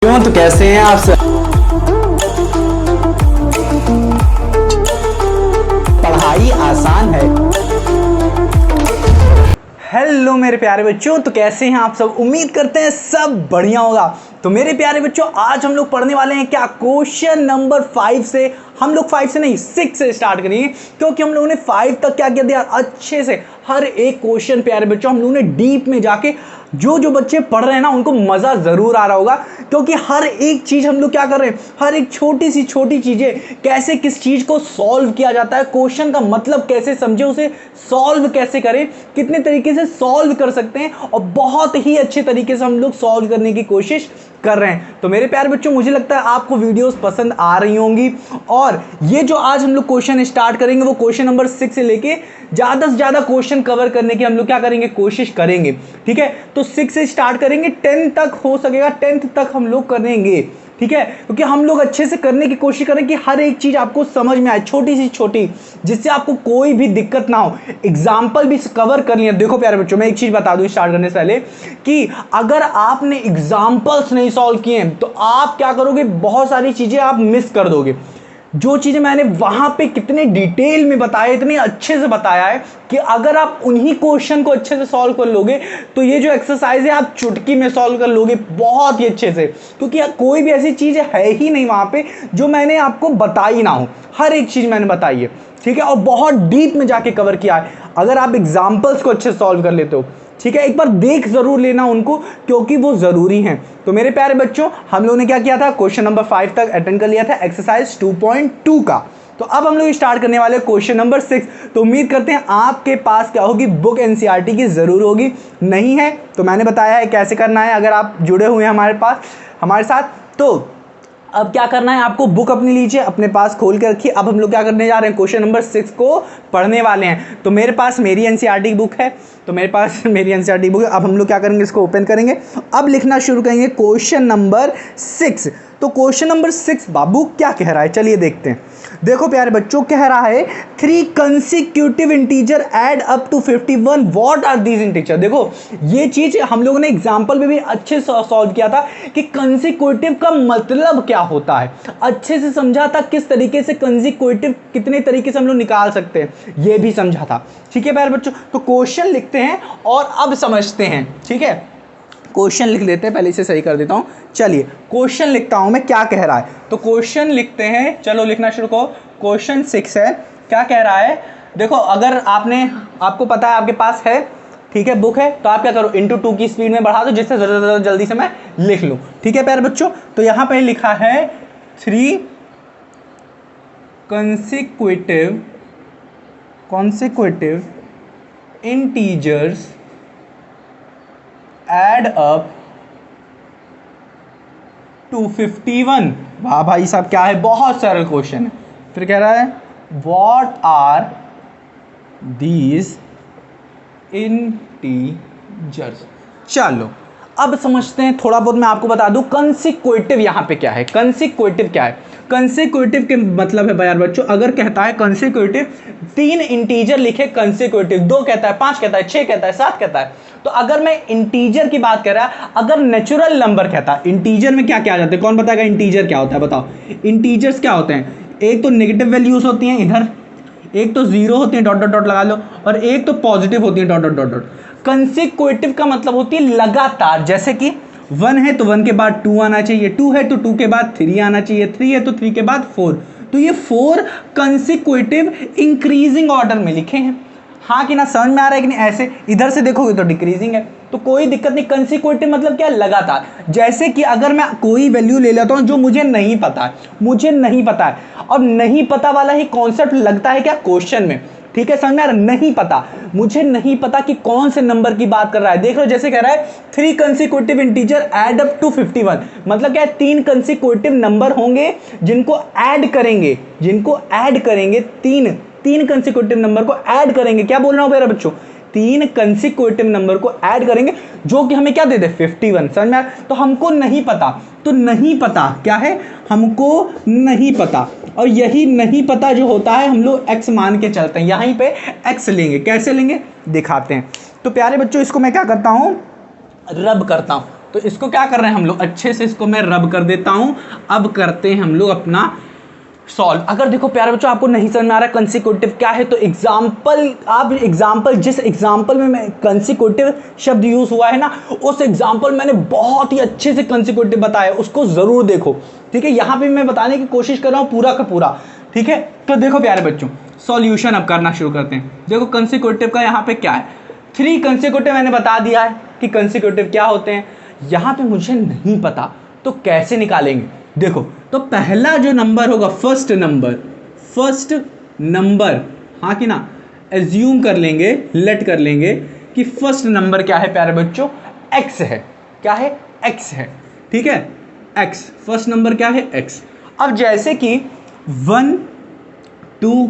क्यों तो कैसे हैं आप सब? पढ़ाई आसान है। हेलो मेरे प्यारे बच्चों, तो कैसे हैं आप सब? उम्मीद करते हैं सब बढ़िया होगा। तो मेरे प्यारे बच्चों, आज हम लोग पढ़ने वाले हैं क्या, क्वेश्चन नंबर 5 से। हम लोग 5 से नहीं 6 से स्टार्ट करेंगे, क्योंकि हम लोगों ने 5 तक क्या किया दिया अच्छे से हर एक क्वेश्चन। प्यारे बच्चों, हम लोगों ने डीप में जाके जो जो बच्चे पढ़ रहे हैं ना, उनको मजा जरूर आ रहा होगा, क्योंकि हर एक चीज हम लोग क्या कर रहे हैं, हर एक छोटी सी छोटी चीजें कैसे किस चीज को सॉल्व किया जाता है, क्वेश्चन का मतलब कैसे समझे, उसे सॉल्व कैसे करें, कितने तरीके से सॉल्व कर सकते हैं, और बहुत ही अच्छे तरीके से हम लोग सॉल्व करने की कोशिश कर रहे हैं। तो मेरे प्यारे बच्चों, मुझे लगता है आपको वीडियोस पसंद आ रही होंगी, और ये जो आज हम लोग क्वेश्चन स्टार्ट करेंगे वो क्वेश्चन नंबर 6 से लेके ज्यादा से ज्यादा क्वेश्चन कवर करने की हम लोग क्या करेंगे, कोशिश करेंगे। ठीक है, तो 6 से स्टार्ट करेंगे, 10 तक हो सकेगा, 10th तक हम लोग करेंगे। ठीक है, क्योंकि हम लोग अच्छे से करने की कोशिश करें कि हर एक चीज आपको समझ में आए, छोटी सी छोटी, जिससे आपको कोई भी दिक्कत ना हो। एग्जाम्पल भी कवर कर लिया। देखो प्यारे बच्चों, मैं एक चीज बता दूं स्टार्ट करने से पहले, कि अगर आपने एग्जाम्पल्स नहीं सॉल्व किए तो आप क्या करोगे, बहुत सारी चीजें आप मिस कर दोगे। जो चीजें मैंने वहां पे कितने डिटेल में बताया, इतने अच्छे से बताया है, कि अगर आप उन्हीं क्वेश्चन को अच्छे से सॉल्व कर लोगे तो ये जो एक्सरसाइज है आप चुटकी में सॉल्व कर लोगे बहुत ही अच्छे से, क्योंकि कोई भी ऐसी चीज है ही नहीं वहां पे जो मैंने आपको बताई ना हो। हर एक चीज मैंने बताई है, ठीक है, और बहुत डीप में जाके कवर किया है। अगर आप एग्जाम्पल्स को अच्छे से सॉल्व कर लेते हो, ठीक है, एक बार देख जरूर लेना उनको, क्योंकि वो जरूरी हैं। तो मेरे प्यारे बच्चों, हम लोगों ने क्या किया था, क्वेश्चन नंबर 5 तक अटेंड कर लिया था, एक्सरसाइज 2.2 का। तो अब हम लोग स्टार्ट करने वाले क्वेश्चन नंबर 6। तो उम्मीद करते हैं आपके पास क्या होगी, बुक एनसीईआरटी की जरूर होगी। नहीं है तो मैंने बताया है कैसे करना है, अगर आप जुड़े हुए हैं हमारे साथ, तो अब क्या करना है, आपको बुक अपनी लीजिए, अपने पास खोल के रखिए। अब हम लोग क्या करने जा रहे हैं, क्वेश्चन नंबर 6 को पढ़ने वाले हैं। तो मेरे पास मेरी एनसीईआरटी की बुक है, तो मेरे पास मेरी एनसीईआरटी बुक है। अब हम लोग क्या करेंगे, इसको ओपन करेंगे, अब लिखना शुरू करेंगे क्वेश्चन नंबर 6। तो क्वेश्चन नंबर 6 बाबू क्या कह रहा है, चलिए देखते हैं। देखो प्यारे बच्चों, कह रहा है 3 consecutive integer add up to 51, what are these integer. देखो ये चीज हम लोगों ने एग्जांपल में भी अच्छे से सॉल्व किया था, कि कंसेक्यूटिव का मतलब क्या होता है, अच्छे से समझा था, किस तरीके से कंसेक्यूटिव कितने तरीके से हम लोग निकाल सकते हैं, ये भी समझा था। ठीक है प्यारे बच्चों, तो क्वेश्चन लिखते हैं और अब समझते हैं। ठीक है, क्वेश्चन लिख लेते हैं, पहले इसे सही कर देता हूं। चलिए क्वेश्चन लिखता हूं मैं, क्या कह रहा है, तो क्वेश्चन लिखते हैं, चलो लिखना शुरू करो। क्वेश्चन 6 है, क्या कह रहा है, देखो अगर आपको पता है, आपके पास है, ठीक है, बुक है, तो आप क्या करो, इंटू 2 की स्पीड में बढ़ा दो, जिससे जल्दी से मैं लिख लूं। ठीक है प्यारे बच्चों, तो यहां पर लिखा है 3 consecutive integers add up to 51। वाह भाई साहब, क्या है, बहुत सरल क्वेश्चन है। फिर कह रहा है व्हाट आर दीज इंटीजर्स। चलो अब समझते हैं, थोड़ा बहुत मैं आपको बता दूं कंसेक्यूटिव यहां पे क्या है। कंसेक्यूटिव क्या है, कंसेक्यूटिव के मतलब है यार बच्चों, अगर कहता है कंसेक्यूटिव, 3 इंटीजर लिखे कंसेक्यूटिव, 2 कहता है, 5 कहता है, 6 कहता है, 7 कहता है, तो अगर मैं इंटीजर की बात कर रहा है, अगर नेचुरल नंबर कहता है, इंटीजर में क्या क्या आ जाते हैं, कौन बताएगा इंटीजर क्या होता है, बताओ। इंटीजर्स क्या होते हैं, एक तो नेगेटिव वैल्यूज होती हैं इधर, एक तो जीरो होती है, डॉट डॉट डॉट लगा लो, और एक तो पॉजिटिव होती है, dot dot dot dot. Consecutive का मतलब होती है लगातार, जैसे कि 1 है तो 1 के बाद 2 आना चाहिए, 2 है तो 2 के बाद 3 आना चाहिए, 3 है तो 3 के बाद 4। तो ये 4 कंसेक्यूटिव इंक्रीजिंग ऑर्डर में लिखे हैं। हाँ कि ना, समझ में आ रहा है कि नहीं, ऐसे इधर से देखोगे तो डिक्रीजिंग है, तो कोई दिक्कत नहीं। कंसेक्यूटिव मतलब क्या, लगातार। जैसे कि अगर मैं कोई वैल्यू ले लेता हूं जो मुझे नहीं पता है, और नहीं पता वाला ही कॉन्सेप्ट लगता है क्या, क्वेश्चन में। ठीक है, समझ में आ रहा, नहीं पता, मुझे नहीं पता कि कौन से नंबर की बात कर रहा है। देख लो, जैसे कह रहा है 3 consecutive integer add up to 51, मतलब क्या है, 3 कंसेक्यूटिव नंबर होंगे जिनको ऐड करेंगे, तीन कंसेक्यूटिव नंबर को ऐड करेंगे। क्या बोल रहा हूं मेरे बच्चों, 3 कंसेक्यूटिव नंबर को ऐड करेंगे, जो कि हमें क्या दे दे, 51। समझ में आ, तो हमको नहीं पता, तो नहीं पता क्या है, हमको नहीं पता, और यही नहीं पता जो होता है, हम लोग x मान के चलते हैं, यहीं पे x लेंगे। कैसे लेंगे दिखाते हैं। तो प्यारे बच्चों, इसको मैं क्या करता हूं, रब करता हूं। तो इसको क्या कर रहे हैं हम लोग, अच्छे से इसको मैं रब कर देता हूँ। अब करते हैं हम लोग अपना सॉल्व। अगर देखो प्यारे बच्चों आपको नहीं समझ में आ रहा कंसिक्यूटिव क्या है, तो एग्जाम्पल जिस एग्जाम्पल में मैं कंसिक्यूटिव शब्द यूज हुआ है ना, उस एग्जाम्पल मैंने बहुत ही अच्छे से कंसिक्यूटिव बताया, उसको जरूर देखो। ठीक है, यहाँ पे मैं बताने की कोशिश कर रहा हूँ पूरा का पूरा। ठीक है, तो देखो प्यारे बच्चों सॉल्यूशन अब करना शुरू करते हैं। देखो कंसिक्यूटिव का यहाँ पे क्या है, 3 कंसिक्यूटिव मैंने बता दिया है कि कंसिक्यूटिव क्या होते हैं। यहाँ पे मुझे नहीं पता तो कैसे निकालेंगे, देखो तो पहला जो नंबर होगा फर्स्ट नंबर, हाँ कि ना, एज्यूम कर लेंगे, लेट कर लेंगे कि फर्स्ट नंबर क्या है प्यारे बच्चों, x है। क्या है, x है। ठीक है, x फर्स्ट नंबर क्या है, x। अब जैसे कि 1 2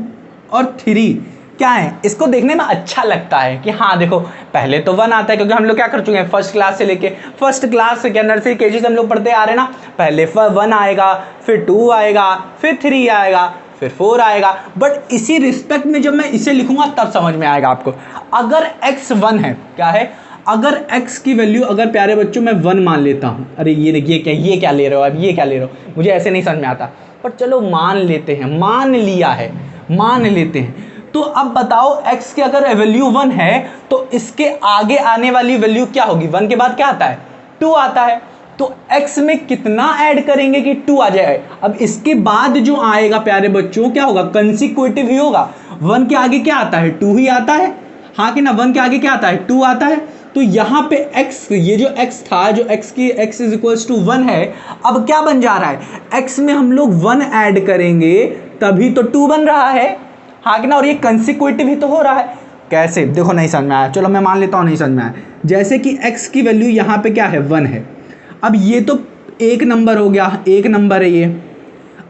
और 3 क्या है, इसको देखने में अच्छा लगता है कि हाँ देखो पहले तो 1 आता है, क्योंकि हम लोग क्या कर चुके हैं फर्स्ट क्लास से लेके, फर्स्ट क्लास से क्या नर्सरी केजी से हम लोग पढ़ते आ रहे हैं ना, पहले 1 आएगा, फिर 2 आएगा, फिर 3 आएगा, फिर 4 आएगा। बट इसी रिस्पेक्ट में जब मैं इसे लिखूंगा तब समझ में आएगा आपको। अगर x 1 है, क्या है, अगर x की वैल्यू अगर प्यारे बच्चों मैं 1 मान लेता हूँ, अरे ये देखिए ये क्या ले रहे हो, अब ये क्या ले रहे हो, मुझे ऐसे नहीं समझ में आता, पर चलो मान लेते हैं, मान लिया है, मान लेते हैं। तो अब बताओ x की अगर वैल्यू 1 है तो इसके आगे आने वाली वैल्यू क्या होगी, 1 के बाद क्या आता है, 2 आता है। तो x में कितना ऐड करेंगे कि 2 आ जाए। अब इसके बाद जो आएगा प्यारे बच्चों क्या होगा, कंसिक्यूटिव ही होगा। 1 के आगे क्या आता है, 2 ही आता है, हाँ कि ना, 1 के आगे क्या आता है, 2 आता है। तो यहाँ पे x, ये जो x था, जो x की x इज इक्वल्स टू 1 है, अब क्या बन जा रहा है, x में हम लोग 1 ऐड करेंगे तभी तो 2 बन रहा है, हाँ कि ना, और ये कंसिक्यूटिव ही तो हो रहा है। कैसे, देखो नहीं समझ में आया, चलो मैं मान लेता हूँ नहीं समझ में आया। जैसे कि x की वैल्यू यहाँ पे क्या है, 1 है। अब ये तो एक नंबर हो गया, एक नंबर है ये।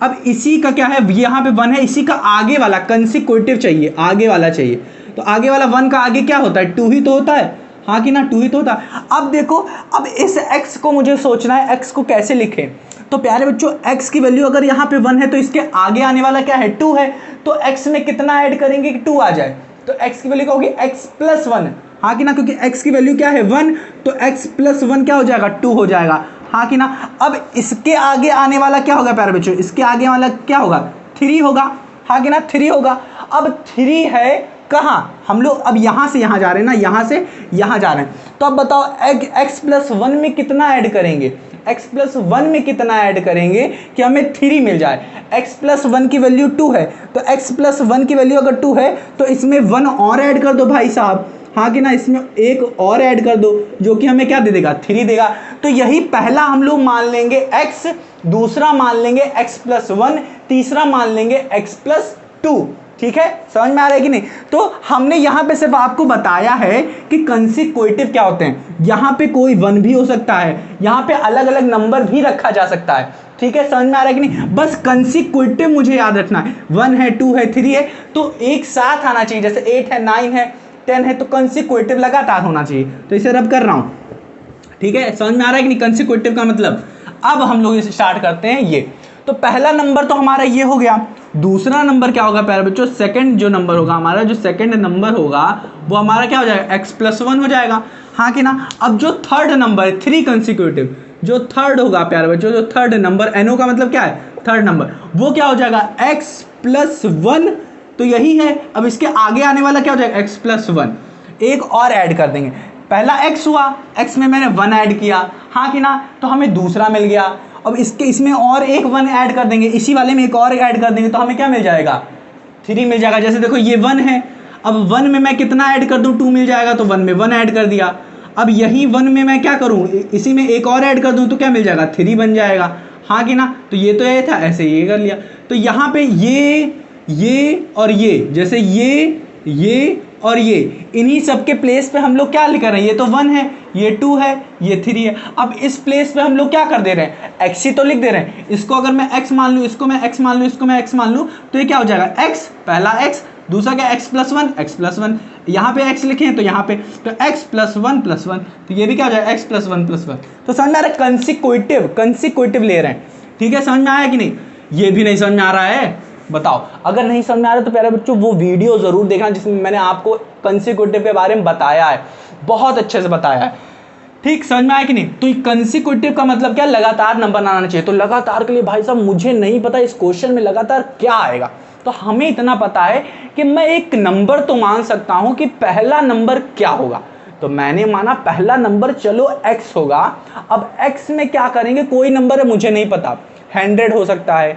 अब इसी का क्या है, यहाँ पे 1 है, इसी का आगे वाला कंसिक्यूटिव चाहिए, आगे वाला चाहिए। तो आगे वाला 1 का आगे क्या होता है, 2 ही तो होता है, हाँ कि ना, 2 ही तो होता है। अब देखो, अब इस x को मुझे सोचना है, x को कैसे लिखें। तो प्यारे बच्चों x की वैल्यू अगर यहाँ पे 1 है तो इसके आगे आने वाला क्या है, 2 है। तो x में कितना ऐड करेंगे कि 2 आ जाए। तो x की वैल्यू क्या होगी, x प्लस 1, हाँ कि ना, क्योंकि x की वैल्यू क्या है 1, तो x प्लस 1 क्या हो जाएगा, 2 हो जाएगा, हाँ कि ना। अब इसके आगे आने वाला क्या होगा प्यारे बच्चों, इसके आगे वाला क्या होगा, 3 होगा, हाँ कि ना, 3 होगा। अब 3 है कहाँ, हम लोग अब यहाँ से यहाँ जा रहे हैं ना, यहाँ से यहाँ जा रहे हैं। तो अब बताओ x प्लस 1 में कितना ऐड करेंगे, x प्लस 1 में कितना ऐड करेंगे कि हमें 3 मिल जाए। x प्लस 1 की वैल्यू 2 है, तो x प्लस 1 की वैल्यू अगर 2 है तो इसमें 1 और ऐड कर दो भाई साहब, हाँ कि ना, इसमें एक और ऐड कर दो जो कि हमें क्या दे देगा, 3 देगा। तो यही पहला हम लोग मान लेंगे x, दूसरा मान लेंगे x प्लस 1, तीसरा मान लेंगे x प्लस 2। ठीक है, समझ में आ रहा है कि नहीं। तो हमने यहाँ पे सिर्फ आपको बताया है कि कंसिक्यूटिव क्या होते हैं। यहाँ पे कोई 1 भी हो सकता है, यहाँ पे अलग अलग नंबर भी रखा जा सकता है। ठीक है, समझ में आ रहा है कि नहीं। बस कंसिक्यूटिव मुझे याद रखना है, 1 है, 2 है, 3 है, तो एक साथ आना चाहिए। जैसे 8 है, 9 है, 10 है, तो कंसिक्यूटिव लगातार होना चाहिए। तो इसे रब कर रहा हूँ, ठीक है, समझ में आ रहा है कि नहीं कंसिक्यूटिव का मतलब। अब हम लोग इसे स्टार्ट करते हैं। ये तो पहला नंबर तो हमारा ये हो गया। दूसरा नंबर क्या होगा प्यारे बच्चों, सेकंड जो नंबर होगा हमारा, जो सेकंड नंबर होगा वो हमारा क्या हो जाएगा, x प्लस 1 हो जाएगा, हाँ कि ना। अब जो थर्ड नंबर है, 3 कंसिक्यूटिव, जो थर्ड होगा प्यारे बच्चों, जो थर्ड नंबर, NO का मतलब क्या है, थर्ड नंबर, वो क्या हो जाएगा, x प्लस 1। तो यही है। अब इसके आगे आने वाला क्या हो जाएगा, x प्लस 1, एक और ऐड कर देंगे। पहला x हुआ, x में मैंने 1 ऐड किया, हाँ कि ना, तो हमें दूसरा मिल गया। अब इसमें और एक 1 ऐड कर देंगे, इसी वाले में एक और ऐड कर देंगे, तो हमें क्या मिल जाएगा, 3 मिल जाएगा। जैसे देखो ये 1 है, अब 1 में मैं कितना ऐड कर दूं, 2 मिल जाएगा, तो 1 में 1 ऐड कर दिया। अब यही 1 में मैं क्या करूं, इसी में एक और ऐड कर दूं तो क्या मिल जाएगा, 3 बन जाएगा, हाँ कि ना। तो ये तो ये था, ऐसे ये कर लिया। तो यहाँ पे ये और ये, जैसे ये और ये, इन्हीं सब के प्लेस पे हम लोग क्या लिख रहे हैं, ये तो 1 है, ये 2 है, ये 3 है। अब इस प्लेस पे हम लोग क्या कर दे रहे हैं, x ही तो लिख दे रहे हैं। इसको अगर मैं x मान लूँ, इसको मैं x मान लूँ, इसको मैं x मान लूँ, तो ये क्या हो जाएगा, x, पहला x, दूसरा क्या, x प्लस 1, x प्लस 1, यहाँ पे x लिखे हैं तो यहाँ पे तो x प्लस 1 प्लस 1, तो ये भी क्या हो जाएगा, x प्लस 1 प्लस 1। तो समझ में आ रहा है, कंसिक्यूटिव ले रहे हैं। ठीक है, समझ में आया कि नहीं। ये भी नहीं समझ में आ रहा है, बताओ। अगर नहीं समझ में आ रहा तो प्यारे बच्चों वो वीडियो जरूर देखना जिसमें मैंने आपको कंसिक्यूटिव के बारे में बताया है, बहुत अच्छे से बताया है। ठीक, समझ में आया कि नहीं? तो कंसेक्यूटिव का मतलब क्या, लगातार नंबर आना चाहिए। तो लगातार के लिए भाई साहब मुझे नहीं पता इस क्वेश्चन में लगातार क्या आएगा, तो हमें इतना पता है कि मैं एक नंबर तो मान सकता हूं कि पहला नंबर क्या होगा। तो मैंने माना पहला नंबर चलो x होगा। अब x में क्या करेंगे, कोई नंबर है मुझे नहीं पता, 100 हो सकता है,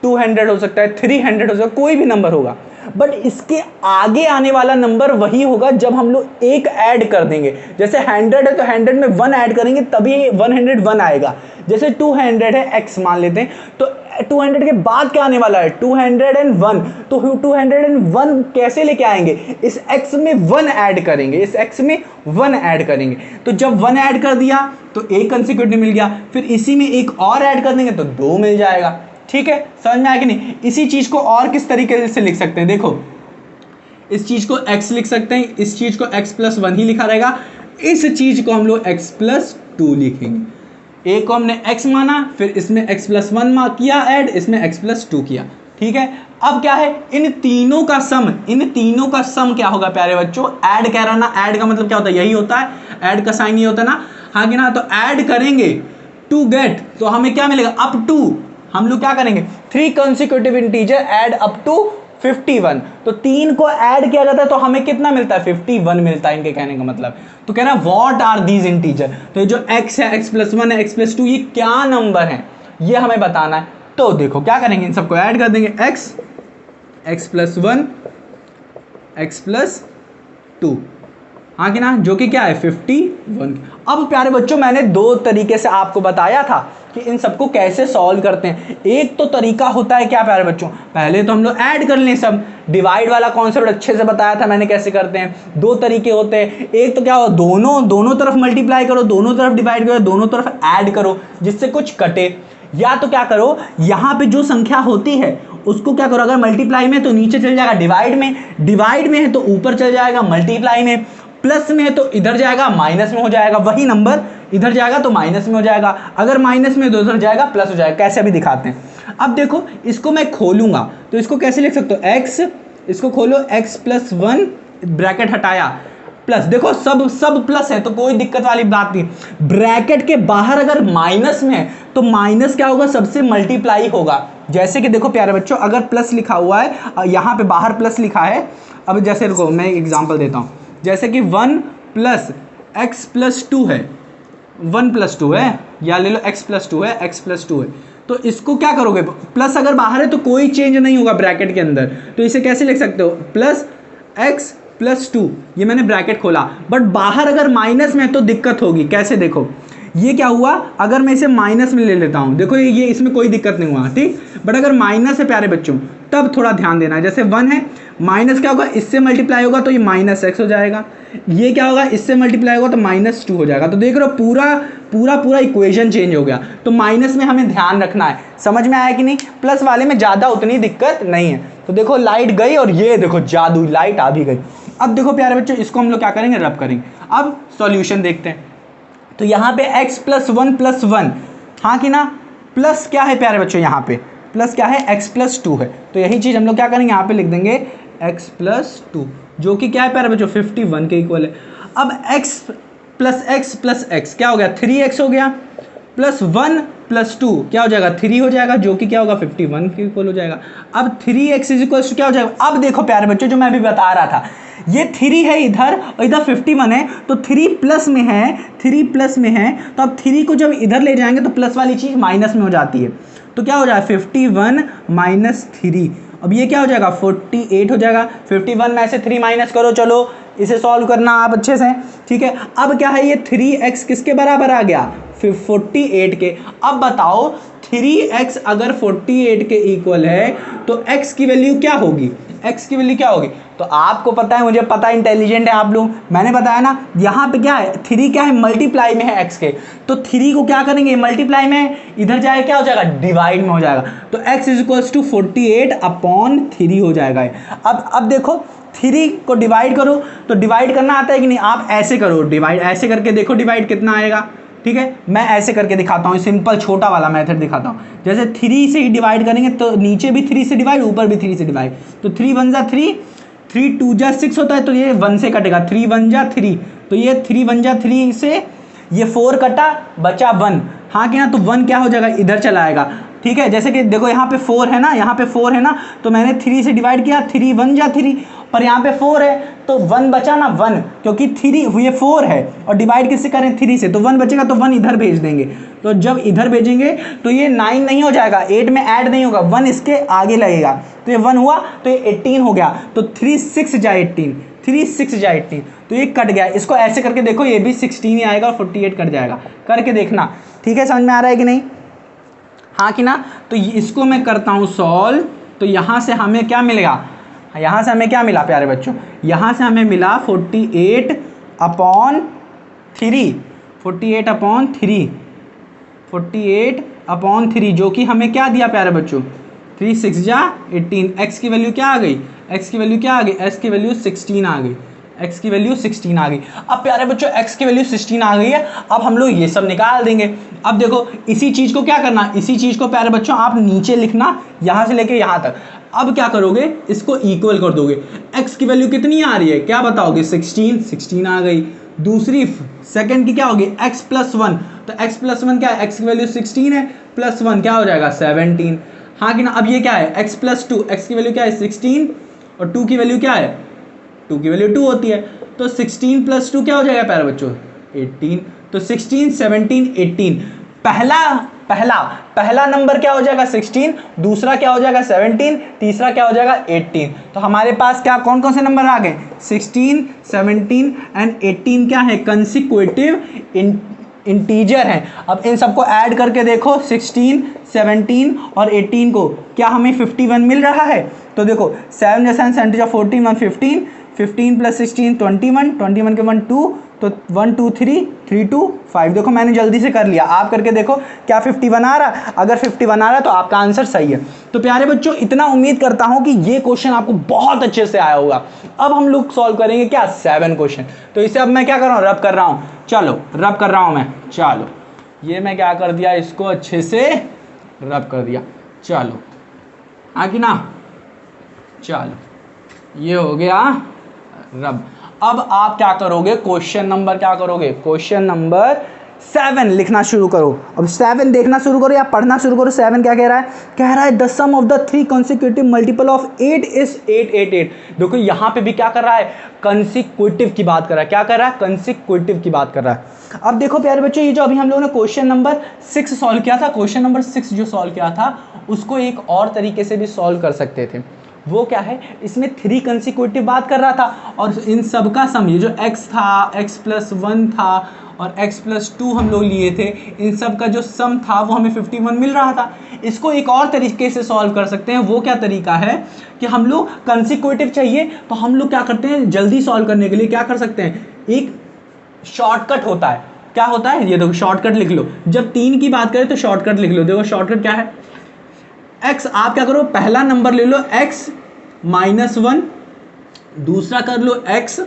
200 हो सकता है, 300 हो सकता है, कोई भी नंबर होगा। बट इसके आगे आने वाला नंबर वही होगा जब हम लोग एक ऐड कर देंगे। जैसे 100 है तो 100 में 1 ऐड करेंगे तभी 101 आएगा। जैसे 200 है, x मान लेते हैं, तो 200 के बाद क्या आने वाला है, 201। तो 201 कैसे लेके आएंगे, इस x में 1 ऐड करेंगे, इस x में 1 ऐड करेंगे। तो जब 1 ऐड कर दिया तो एक कंसेक्यूटिव मिल गया, फिर इसी में एक और ऐड कर देंगे तो 2 मिल जाएगा। ठीक है, समझ में आया कि नहीं? इसी चीज को और किस तरीके से लिख सकते हैं, देखो इस चीज को x लिख सकते हैं, इस चीज को x+1 ही लिखा रहेगा, इस चीज को हम लोग x+2 लिखेंगे। एक को हमने x माना, फिर इसमें x+1 किया ऐड, इसमें x+2 किया। ठीक है, अब क्या है, इन तीनों का सम क्या होगा प्यारे बच्चों, ऐड कह रहा ना, ऐड का मतलब क्या होता है, यही होता है, ऐड का साइन ये होता है ना, हाँ कि ना? तो ऐड करेंगे टू गेट, तो हमें क्या मिलेगा, अप टू, हम लोग क्या करेंगे, 3 consecutive integer add up to 51। तो 3 को ऐड किया जाता है तो हमें कितना मिलता है, 51 मिलता है, इनके कहने का मतलब। तो कह रहा है व्हाट आर दीज इंटीजर, तो जो x है, x+1 है, x+2, ये क्या नंबर है, ये हमें बताना है। तो देखो क्या करेंगे, इन सबको ऐड कर देंगे, x+1 x+2, हाँ कि ना, जो कि क्या है 51। अब प्यारे बच्चों मैंने 2 तरीके से आपको बताया था कि इन सबको कैसे सॉल्व करते हैं। एक तो तरीका होता है क्या प्यारे बच्चों, पहले तो हम लोग ऐड कर लें सब, डिवाइड वाला कॉन्सेप्ट अच्छे से बताया था मैंने कैसे करते हैं। 2 तरीके होते हैं, एक तो क्या हो, दोनों तरफ मल्टीप्लाई करो, दोनों तरफ डिवाइड करो, दोनों तरफ ऐड करो जिससे कुछ कटे। या तो क्या करो, यहाँ पे जो संख्या होती है उसको क्या करो, अगर मल्टीप्लाई में तो नीचे चल जाएगा डिवाइड में है तो ऊपर चल जाएगा मल्टीप्लाई में, प्लस में है तो इधर जाएगा माइनस में हो जाएगा, वही नंबर इधर जाएगा तो माइनस में हो जाएगा, अगर माइनस में तो उधर जाएगा प्लस हो जाएगा। कैसे अभी दिखाते हैं। अब देखो इसको मैं खोलूंगा तो इसको कैसे लिख सकते हो, x, इसको खोलो x+1 ब्रैकेट हटाया, प्लस, देखो सब प्लस है तो कोई दिक्कत वाली बात नहीं। ब्रैकेट के बाहर अगर माइनस में है तो माइनस क्या होगा, सबसे मल्टीप्लाई होगा। जैसे कि देखो प्यारे बच्चों, अगर प्लस लिखा हुआ है, यहाँ पे बाहर प्लस लिखा है, अब जैसे रुको मैं एग्जांपल देता हूँ, जैसे कि 1 + x+2 है, 1+2 है, या ले लो x+2 है, x+2 है, तो इसको क्या करोगे, प्लस अगर बाहर है तो कोई चेंज नहीं होगा ब्रैकेट के अंदर, तो इसे कैसे लिख सकते हो, +x+2, ये मैंने ब्रैकेट खोला, बट बाहर अगर माइनस में है तो दिक्कत होगी। कैसे, देखो ये क्या हुआ, अगर मैं इसे माइनस में ले लेता हूँ, देखो ये इसमें कोई दिक्कत नहीं हुआ, ठीक, बट अगर माइनस है प्यारे बच्चों तब थोड़ा ध्यान देना है। जैसे 1 है, माइनस क्या होगा, इससे मल्टीप्लाई होगा तो ये -x हो जाएगा, ये क्या होगा, इससे मल्टीप्लाई होगा तो -2 हो जाएगा। तो देख रहे हो पूरा इक्वेशन चेंज हो गया। तो माइनस में हमें ध्यान रखना है, समझ में आया कि नहीं? प्लस वाले में ज़्यादा उतनी दिक्कत नहीं है। तो देखो लाइट गई और ये देखो जादू, लाइट आ भी गई। अब देखो प्यारे बच्चों, इसको हम लोग क्या करेंगे, रब करेंगे। अब सॉल्यूशन देखते हैं। तो यहाँ पे x+1+1, हाँ कि ना, प्लस क्या है प्यारे बच्चों, यहाँ पे प्लस क्या है, x+2 है, तो यही चीज़ हम लोग क्या करेंगे, यहाँ पे लिख देंगे x+2, जो कि क्या है प्यारे बच्चों 51 के इक्वल है। अब x+x+x क्या हो गया, 3x हो गया, +1+2 क्या हो जाएगा, 3 हो जाएगा, जो कि क्या होगा 51 के इक्वल हो जाएगा। अब 3x = क्या हो जाएगा, अब देखो प्यारे बच्चों जो मैं अभी बता रहा था, ये 3 है इधर और इधर 51 है, तो 3 प्लस में है, तो अब 3 को जब इधर ले जाएंगे तो प्लस वाली चीज़ माइनस में हो जाती है, तो क्या हो जाएगा 51 - 3, अब ये क्या हो जाएगा 48 हो जाएगा। 51 में से 3 माइनस करो, चलो इसे सॉल्व करना आप अच्छे से, ठीक है। अब क्या है, ये 3x किसके बराबर आ गया, 48 के। अब बताओ 3x अगर 48 के इक्वल है तो x की वैल्यू क्या होगी, तो आपको पता है, मुझे पता है, इंटेलिजेंट है आप लोग, मैंने बताया ना, यहाँ पे क्या है, 3 क्या है, मल्टीप्लाई में है x के, तो 3 को क्या करेंगे, मल्टीप्लाई में, इधर जाए क्या हो जाएगा, डिवाइड में हो जाएगा, तो x = 48/3 हो जाएगा। अब देखो 3 को डिवाइड करो, तो डिवाइड करना आता है कि नहीं, आप ऐसे करो डिवाइड, ऐसे करके देखो डिवाइड कितना आएगा, ठीक है। मैं ऐसे करके दिखाता हूँ, सिंपल छोटा वाला मेथड दिखाता हूँ। जैसे 3 से ही डिवाइड करेंगे तो नीचे भी 3 से डिवाइड, ऊपर भी 3 से डिवाइड, तो 3 × 1 = 3, 3 × 2 = 6 होता है, तो ये 1 से कटेगा, 3 × 1 = 3, तो ये 3 × 1 = 3 से ये 4 कटा बचा 1, हाँ कि ना, तो 1 क्या हो जाएगा, इधर चला आएगा। ठीक है, जैसे कि देखो यहाँ पे 4 है ना, यहाँ पे 4 है ना, तो मैंने 3 से डिवाइड किया, 3 1 जा 3, पर यहाँ पे 4 है तो 1 बचा ना 1, क्योंकि 3 ये 4 है और डिवाइड किससे करें 3 से, तो 1 बचेगा, तो 1 इधर भेज देंगे। तो जब इधर भेजेंगे तो ये 9 नहीं हो जाएगा, 8 में ऐड नहीं होगा, 1 इसके आगे लगेगा, तो ये 1 हुआ, तो ये 18 हो गया, तो 3 6 जा 18, 3 6 जा 18, तो ये कट गया। इसको ऐसे करके देखो, ये भी 16 ही आएगा और 48 कट जाएगा, करके देखना। ठीक है, समझ में आ रहा है कि नहीं, हाँ कि ना। तो इसको मैं करता हूँ सॉल्व, तो यहाँ से हमें क्या मिलेगा, यहाँ से हमें क्या मिला प्यारे बच्चों, यहाँ से हमें मिला 48 अपॉन 3, 48 अपॉन 3, 48 अपॉन 3, जो कि हमें क्या दिया प्यारे बच्चों, 3 6 जा 18। एक्स की वैल्यू क्या आ गई, एक्स की वैल्यू क्या आ गई, एक्स की वैल्यू 16 आ गई, एक्स की वैल्यू 16 आ गई। अब प्यारे बच्चों एक्स की वैल्यू 16 आ गई है, अब हम लोग ये सब निकाल देंगे। अब देखो इसी चीज़ को क्या करना, इसी चीज़ को प्यारे बच्चों आप नीचे लिखना, यहाँ से लेके यहाँ तक। अब क्या करोगे, इसको इक्वल कर दोगे। एक्स की वैल्यू कितनी आ रही है, क्या बताओगे, 16, 16 आ गई। दूसरी सेकंड की क्या होगी, x प्लस 1, तो x प्लस 1 क्या है, x की वैल्यू 16 है, प्लस 1 क्या हो जाएगा 17, हाँ कि ना। अब ये क्या है, x प्लस 2, x की वैल्यू क्या है 16 और 2 की वैल्यू क्या है, 2 की वैल्यू 2 होती है, तो 16 प्लस 2 क्या हो जाएगा प्यारे बच्चों 18, तो 16 17 18। पहला नंबर क्या हो जाएगा 16, दूसरा क्या हो जाएगा 17, तीसरा क्या हो जाएगा 18। तो हमारे पास क्या कौन कौन से नंबर आ गए, 16 17 एंड 18 क्या है, कंसिक्यूटिव इंटीजर हैं। अब इन सबको ऐड करके देखो, 16 17 और 18 को, क्या हमें 51 मिल रहा है। तो देखो 7 जैसा 7 जा 14 1 15, 15 प्लस 16 21, 21 के 1 2, तो 1 2 3 3 2 5। देखो मैंने जल्दी से कर लिया, आप करके देखो क्या 51 आ रहा, अगर 51 आ रहा है तो आपका आंसर सही है। तो प्यारे बच्चों इतना उम्मीद करता हूं कि ये क्वेश्चन आपको बहुत अच्छे से आया होगा। अब हम लोग सॉल्व करेंगे क्या 7 क्वेश्चन। तो इसे अब मैं क्या कर रहा हूँ, रब कर रहा हूँ, चलो रब कर रहा हूँ मैं, चलो ये मैं क्या कर दिया, इसको अच्छे से रब कर दिया, चलो आगे ना, चलो ये हो गया रब। अब आप क्या करोगे, क्वेश्चन नंबर क्या करोगे, क्वेश्चन नंबर 7 लिखना शुरू करो। अब 7 देखना शुरू करो या पढ़ना शुरू करो। 7 क्या कह रहा है, कह रहा है the sum of the 3 consecutive multiple of 8 is 888। देखो यहाँ पे भी क्या कर रहा है, कंसेक्यूटिव की बात कर रहा है, क्या कर रहा है, कंसेक्यूटिव की बात कर रहा है। अब देखो प्यारे बच्चों, ये जो अभी हम लोगों ने क्वेश्चन नंबर 6 सॉल्व किया था, क्वेश्चन नंबर 6 जो सॉल्व किया था उसको एक और तरीके से भी सॉल्व कर सकते थे। वो क्या है, इसमें 3 कंसेक्यूटिव बात कर रहा था और इन सब का सम, ये जो x था, x प्लस 1 था और x प्लस 2 हम लोग लिए थे, इन सब का जो सम था वो हमें 51 मिल रहा था। इसको एक और तरीके से सॉल्व कर सकते हैं। वो क्या तरीका है कि हम लोग कंसेक्यूटिव चाहिए तो हम लोग क्या करते हैं, जल्दी सॉल्व करने के लिए क्या कर सकते हैं, एक शॉर्टकट होता है। क्या होता है, ये देखो शॉर्टकट लिख लो। जब 3 की बात करें तो शॉर्टकट लिख लो। देखो शॉर्टकट क्या है, x आप क्या करो, पहला नंबर ले लो x माइनस 1, दूसरा कर लो x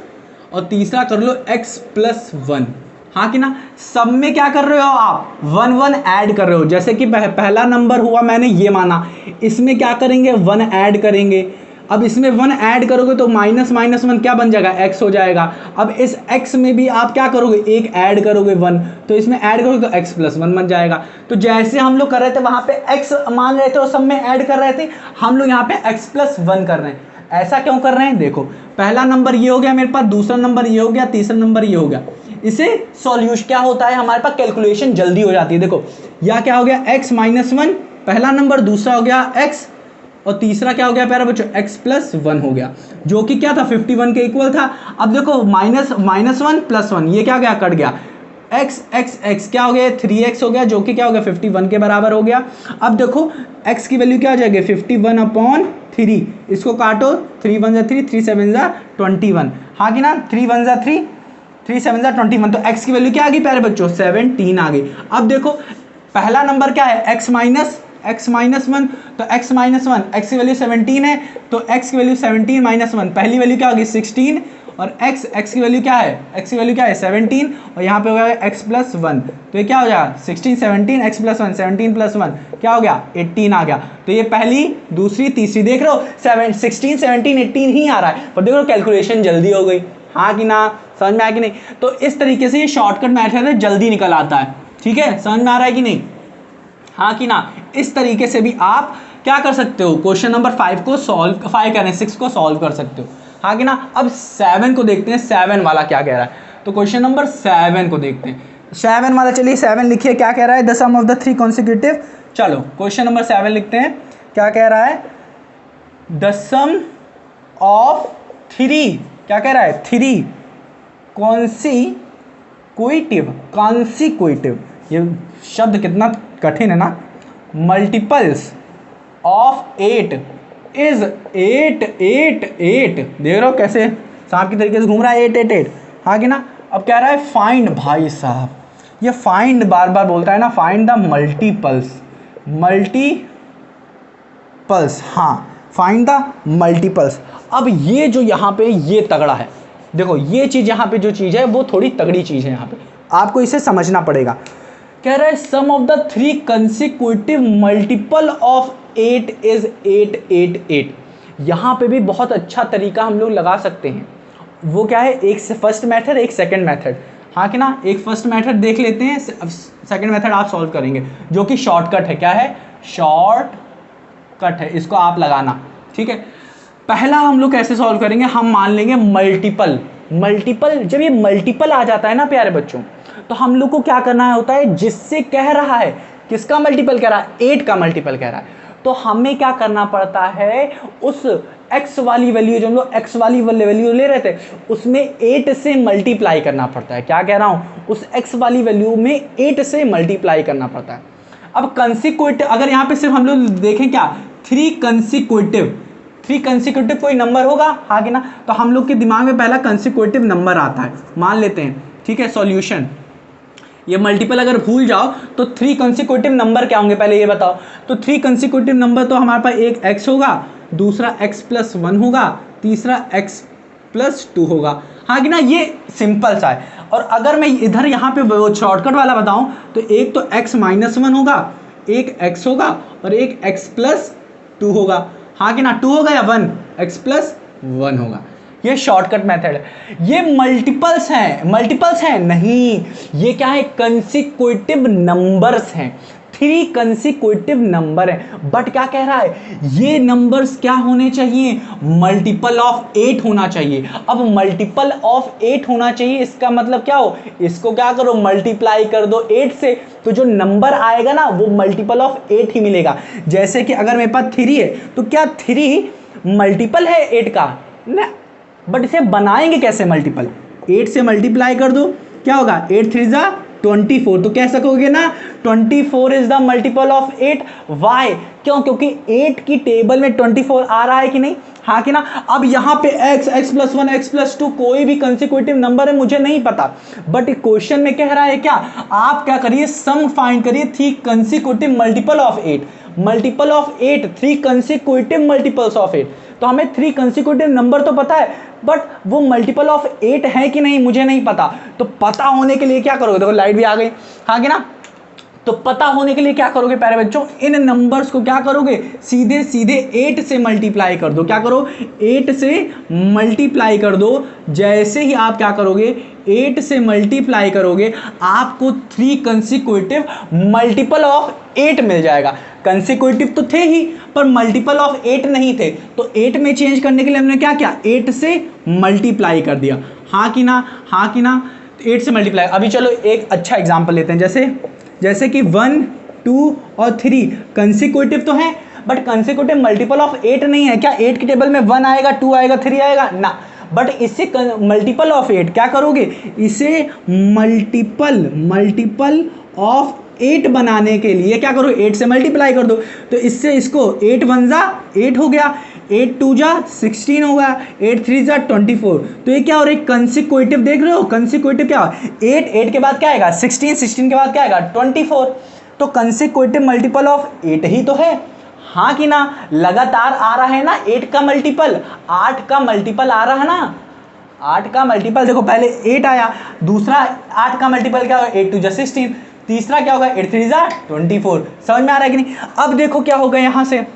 और तीसरा कर लो x प्लस 1, हाँ कि ना। सब में क्या कर रहे हो आप, 1 1 ऐड कर रहे हो। जैसे कि पहला नंबर हुआ मैंने ये माना, इसमें क्या करेंगे 1 ऐड करेंगे। अब इसमें 1 ऐड करोगे तो माइनस माइनस 1 क्या बन जाएगा, x हो जाएगा। अब इस x में भी आप क्या करोगे, एक ऐड करोगे 1, तो इसमें ऐड करोगे तो x प्लस 1 बन जाएगा। तो जैसे हम लोग कर रहे थे वहाँ पे x मान रहे थे और सब में ऐड कर रहे थे, हम लोग यहाँ पे x प्लस 1 कर रहे हैं। ऐसा क्यों कर रहे हैं, देखो पहला नंबर ये हो गया मेरे पास, दूसरा नंबर ये हो गया, तीसरा नंबर ये हो गया। इसे सॉल्यूशन क्या होता है, हमारे पास कैलकुलेशन जल्दी हो जाती है। देखो या क्या हो गया, x माइनस 1 पहला नंबर, दूसरा हो गया x और तीसरा क्या हो गया प्यारा बच्चों, x प्लस 1 हो गया, जो कि क्या था 51 के इक्वल था। अब देखो माइनस 1 प्लस 1 ये क्या गया, कट गया, x क्या हो गया, 3x हो गया, जो कि क्या हो गया 51 के बराबर हो गया। अब देखो x की वैल्यू क्या हो जाएगी 51 अपॉन 3, इसको काटो, 3 1 जा 3, 3 7 जा 21, हाँ कि ना, 3 1 जा 3, 3 7 जा 21, तो x की वैल्यू क्या आ गई प्यारे बच्चों 17 आ गई। अब देखो पहला नंबर क्या है, x माइनस 1, तो x माइनस 1, x की वैल्यू 17 है, तो x की वैल्यू 17 माइनस 1, पहली वैल्यू क्या होगी 16 और x की वैल्यू क्या है, x की वैल्यू क्या है 17 और यहाँ पे हो गया x प्लस 1, तो ये क्या हो जाएगा 16 17 x प्लस 1, 17 प्लस 1 क्या हो गया 18 आ गया। तो ये पहली दूसरी तीसरी देख रहे हो 16 17 18 ही आ रहा है, पर देखो कैलकुलेशन जल्दी हो गई, हाँ कि ना, समझ में आया कि नहीं? तो इस तरीके से ये शॉर्टकट मेथड है, जल्दी निकल आता है। ठीक है, समझ में आ रहा है कि नहीं? हाँ कि ना? इस तरीके से भी आप क्या कर सकते हो, क्वेश्चन नंबर 5 को सॉल्व, 5 कहने 6 को सॉल्व कर सकते हो। हाँ कि ना? अब 7 को देखते हैं, 7 वाला क्या कह रहा है। तो क्वेश्चन नंबर 7 को देखते हैं। 7 वाला, चलिए 7 लिखिए, क्या कह रहा है, the sum of the 3 consecutive. चलो क्वेश्चन नंबर 7 लिखते हैं, क्या कह रहा है, द सम ऑफ 3, क्या कह रहा है, 3 कॉन्सिक्यूटिव, ये शब्द कितना कठिन है ना, मल्टीपल्स ऑफ 8 इज 8 8 8, देख रहे हो कैसे सांप की तरीके से घूम रहा है, 8 8 8। हाँ कि ना? अब कह रहा है फाइंड, भाई साहब ये फाइंड बार बार बोलता है ना, फाइंड द मल्टीपल्स, हाँ फाइंड द मल्टीपल्स। अब ये जो यहाँ पे ये तगड़ा है, देखो ये चीज़ यहाँ पे जो चीज़ है वो थोड़ी तगड़ी चीज़ है, यहाँ पे आपको इसे समझना पड़ेगा। कह रहा है sum of the 3 consecutive multiple of 8 is 8 8 8। यहाँ पे भी बहुत अच्छा तरीका हम लोग लगा सकते हैं, वो क्या है, एक फर्स्ट मेथड एक सेकंड मेथड। हाँ कि ना? एक फर्स्ट मेथड देख लेते हैं, सेकंड मेथड आप सॉल्व करेंगे, जो कि शॉर्टकट है। क्या है? शॉर्टकट है, इसको आप लगाना। ठीक है, पहला हम लोग कैसे सॉल्व करेंगे, हम मान लेंगे मल्टीपल। जब ये मल्टीपल आ जाता है ना प्यारे बच्चों, तो हम लोग को क्या करना होता है, जिससे कह रहा है, किसका मल्टीपल कह रहा है, 8 का मल्टीपल कह रहा है, तो हमें क्या करना पड़ता है, उस x वाली वैल्यू, जो हम लोग x वाली वैल्यू ले रहे थे, उसमें 8 से मल्टीप्लाई करना पड़ता है। क्या कह रहा हूं, उस x वाली वैल्यू में 8 से मल्टीप्लाई करना पड़ता है। अब कंसिक्यूटिव, अगर यहाँ पे सिर्फ हम लोग देखें क्या, 3 कंसिक्यूटिव कोई नंबर होगा। हाँ कि ना? तो हम लोग के दिमाग में पहला कंसिक्यूटिव नंबर आता है, मान लेते हैं। ठीक है, सॉल्यूशन, ये मल्टीपल अगर भूल जाओ तो 3 कंसिक्यूटिव नंबर क्या होंगे, पहले ये बताओ। तो 3 कंसिक्यूटिव नंबर, तो हमारे पास एक x होगा, दूसरा x+1 होगा, तीसरा x+2 होगा। हाँ कि ना? ये सिंपल सा है। और अगर मैं इधर यहाँ पे वो शॉर्टकट वाला बताऊं, तो एक तो x-1 होगा, एक x होगा, और एक x+2 होगा। हाँ कि ना? 2 होगा या 1, x+1 होगा। ये शॉर्टकट मेथड है। ये मल्टीपल्स हैं नहीं, ये क्या है, कंसिक्यूटिव नंबर्स हैं, 3 कंसिक्यूटिव नंबर हैं। बट क्या कह रहा है, ये नंबर्स क्या होने चाहिए, मल्टीपल ऑफ 8 होना चाहिए। अब मल्टीपल ऑफ 8 होना चाहिए, इसका मतलब क्या हो, इसको क्या करो, मल्टीप्लाई कर दो 8 से, तो जो नंबर आएगा ना वो मल्टीपल ऑफ 8 ही मिलेगा। जैसे कि अगर मेरे पास 3 है, तो क्या 3 मल्टीपल है 8 का ना, बट इसे बनाएंगे कैसे मल्टीपल, 8 से मल्टीप्लाई कर दो, क्या होगा, 8 3 जा 24, तो कह सकोगे ना 24 is the multiple of 8। Why? क्यों? क्योंकि 8 की टेबल में 24 आ रहा है कि नहीं? हाँ कि ना? अब यहाँ पे x+1 x+2 कोई भी कंसिक्यूटिव नंबर है, मुझे नहीं पता, बट क्वेश्चन में कह रहा है क्या, आप क्या करिए, सम फाइंड करिए 3 consecutive multiple of 8, multiple of 8, 3 consecutive multiples of 8। तो हमें 3 कंसिक्यूटिव नंबर तो पता है, बट वो मल्टीपल ऑफ 8 है कि नहीं मुझे नहीं पता। तो पता होने के लिए क्या करोगे, देखो लाइट भी आ गई, हाँ कि ना? तो पता होने के लिए क्या करोगे प्यारे बच्चों, इन नंबर्स को क्या करोगे, सीधे सीधे 8 से मल्टीप्लाई कर दो। क्या करो, 8 से मल्टीप्लाई कर दो। जैसे ही आप क्या करोगे, 8 से मल्टीप्लाई करोगे, आपको 3 कंसिक्यूटिव मल्टीपल ऑफ 8 मिल जाएगा। कंसिक्यूटिव तो थे ही, पर मल्टीपल ऑफ 8 नहीं थे, तो 8 में चेंज करने के लिए हमने क्या किया, 8 से मल्टीप्लाई कर दिया। हाँ कि ना? हाँ कि ना? 8 से मल्टीप्लाई। अभी चलो एक अच्छा एग्जाम्पल लेते हैं, जैसे कि 1 2 और 3 कंसिक्यूटिव तो हैं, बट कंसिक्यूटिव मल्टीपल ऑफ 8 नहीं है। क्या 8 की टेबल में 1 आएगा, 2 आएगा, 3 आएगा ना, बट इसे मल्टीपल ऑफ 8 क्या करोगे, इसे मल्टीपल ऑफ 8 बनाने के लिए क्या करो, 8 से मल्टीप्लाई कर दो। तो इससे इसको 8 1 जा 8 हो गया, 8 2 जा 16 होगा, 8 3 जा 24। तो ये क्या हो रहा है, कंसिक्यूटिव देख रहे हो, कंसिक्यूटिव क्या 8 के बाद क्या आएगा 16 के बाद क्या आएगा 24। तो कंसिक्यूटिव मल्टीपल ऑफ 8 ही तो है। हाँ कि ना? लगातार आ रहा है ना 8 का मल्टीपल, 8 का मल्टीपल आ रहा है ना, 8 का मल्टीपल देखो, पहले 8 आया, दूसरा 8 का मल्टीपल क्या होगा, 8 2 जा 16, तीसरा क्या होगा 8 3 जा 24। समझ में आ रहा है कि नहीं? अब देखो क्या होगा, यहाँ से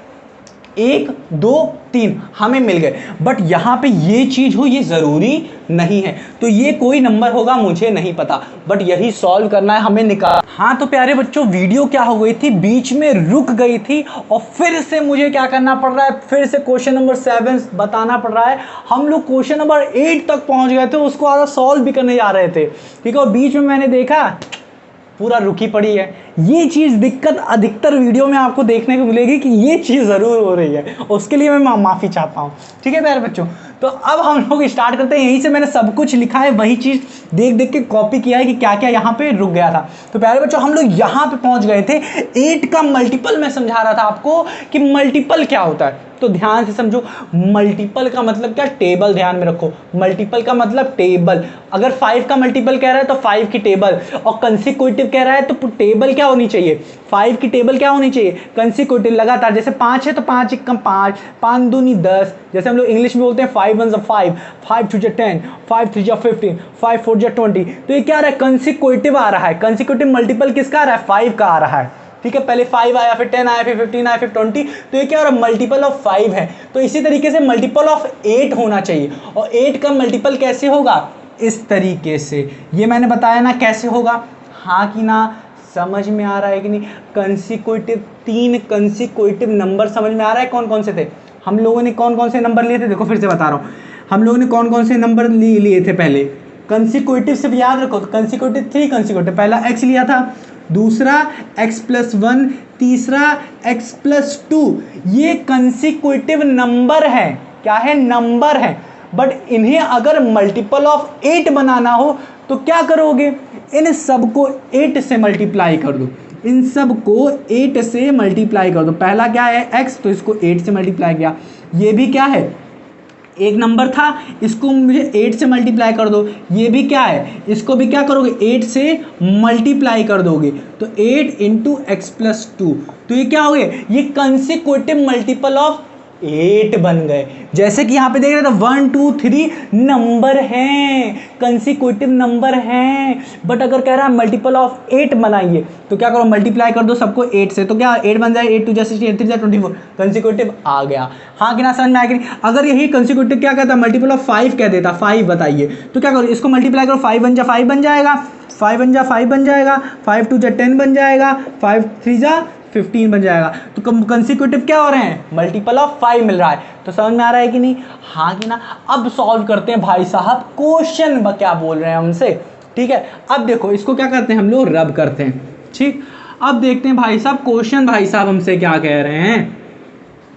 1 2 3 हमें मिल गए, बट यहाँ पे ये चीज़ हो ये ज़रूरी नहीं है। तो ये कोई नंबर होगा मुझे नहीं पता, बट यही सॉल्व करना है हमें निकाल। हाँ तो प्यारे बच्चों, वीडियो क्या हो गई थी, बीच में रुक गई थी और फिर से मुझे क्या करना पड़ रहा है, फिर से क्वेश्चन नंबर 7 बताना पड़ रहा है। हम लोग क्वेश्चन नंबर 8 तक पहुँच गए थे, उसको आधा सॉल्व भी करने जा रहे थे, ठीक है, और बीच में मैंने देखा पूरा रुकी पड़ी है। ये चीज़ दिक्कत अधिकतर वीडियो में आपको देखने को मिलेगी कि ये चीज़ ज़रूर हो रही है, उसके लिए मैं माफ़ी चाहता हूँ, ठीक है प्यारे बच्चों। तो अब हम लोग स्टार्ट करते हैं। यहीं से मैंने सब कुछ लिखा है, वही चीज़ देख देख के कॉपी किया है कि क्या क्या यहाँ पे रुक गया था। तो प्यारे बच्चों हम लोग यहाँ पे पहुँच गए थे। 8 का मल्टीपल मैं समझा रहा था आपको कि मल्टीपल क्या होता है, तो ध्यान से समझो। मल्टीपल का मतलब क्या, टेबल, ध्यान में रखो। मल्टीपल का मतलब टेबल। अगर 5 का मल्टीपल कह रहा है तो 5 की टेबल, और कंसेक्यूटिव कह रहा है तो टेबल क्या होनी चाहिए, 5 की टेबल क्या होनी चाहिए, कंसेक्यूटिव, लगातार। जैसे 5 है तो 5 1 5, 5 दूनी 10। जैसे हम लोग इंग्लिश में बोलते हैं 5 1 5, 5 2 10, 5 3 15, 5 4 20। तो ये क्या आ रहा है, कंसेक्यूटिव आ रहा है। कंसेक्यूटिव मल्टीपल किसका आ रहा है, 5 का आ रहा है, ठीक है। पहले 5 आया, फिर 10 आया, फिर 15 आया, फिर 20। तो ये क्या हो रहा है, मल्टीपल ऑफ 5 है। तो इसी तरीके से मल्टीपल ऑफ 8 होना चाहिए। और 8 का मल्टीपल कैसे होगा, इस तरीके से। ये मैंने बताया ना कैसे होगा, हाँ कि ना, समझ में आ रहा है कि नहीं। कंसेक्यूटिव, 3 कंसेक्यूटिव नंबर समझ में आ रहा है कौन कौन से थे। हम लोगों ने कौन कौन से नंबर लिए थे, देखो फिर से बता रहा हूँ, हम लोगों ने कौन कौन से नंबर लिए थे पहले। कंसेक्यूटिव सिर्फ याद रखो, कंसेक्यूटिव 3 कंसेक्यूटिव, पहला x लिया था, दूसरा x+1, तीसरा x+2। ये कंसेक्यूटिव नंबर है, क्या है, नंबर है। बट इन्हें अगर मल्टीपल ऑफ 8 बनाना हो तो क्या करोगे, इन सबको 8 से मल्टीप्लाई कर दो, इन सबको 8 से मल्टीप्लाई कर दो। पहला क्या है x, तो इसको 8 से मल्टीप्लाई किया। ये भी क्या है, एक नंबर था, इसको मुझे 8 से मल्टीप्लाई कर दो। ये भी क्या है, इसको भी क्या करोगे, 8 से मल्टीप्लाई कर दोगे। तो 8 इंटू x+2, तो ये क्या हो गया, ये कंसेक्यूटिव मल्टीपल ऑफ 8 बन गए। जैसे कि यहाँ पे देख रहे थे 1 2 3 नंबर हैं, कंसेक्यूटिव नंबर हैं। बट अगर कह रहा है मल्टीपल ऑफ 8 बनाइए, तो क्या करो, मल्टीप्लाई कर दो सबको 8 से, तो क्या 8 बन जाए, 8 2 16, 8 3 24, कंसेक्यूटिव आ गया। हाँ कि ना, समझ में आया कि नहीं। अगर यही कंसेक्यूटिव क्या कहता है, मल्टीपल ऑफ 5 कह देता, 5 बताइए, तो क्या करो, इसको मल्टीप्लाई करो, 5 1 जा 5 बन जाएगा, 5 1 जा 5 बन जाएगा, 5 2 जा 10 बन जाएगा, 5 3 जा 15 बन जाएगा। तो कंसेक्यूटिव क्या हो रहे हैं, मल्टीपल ऑफ 5 मिल रहा है। तो समझ में आ रहा है कि नहीं, हाँ कि ना। अब सॉल्व करते हैं भाई साहब, क्वेश्चन क्या बोल रहे हैं हमसे, ठीक है। अब देखो इसको क्या करते हैं हम लोग, रब करते हैं, ठीक। अब देखते हैं भाई साहब क्वेश्चन, भाई साहब हमसे क्या कह रहे हैं,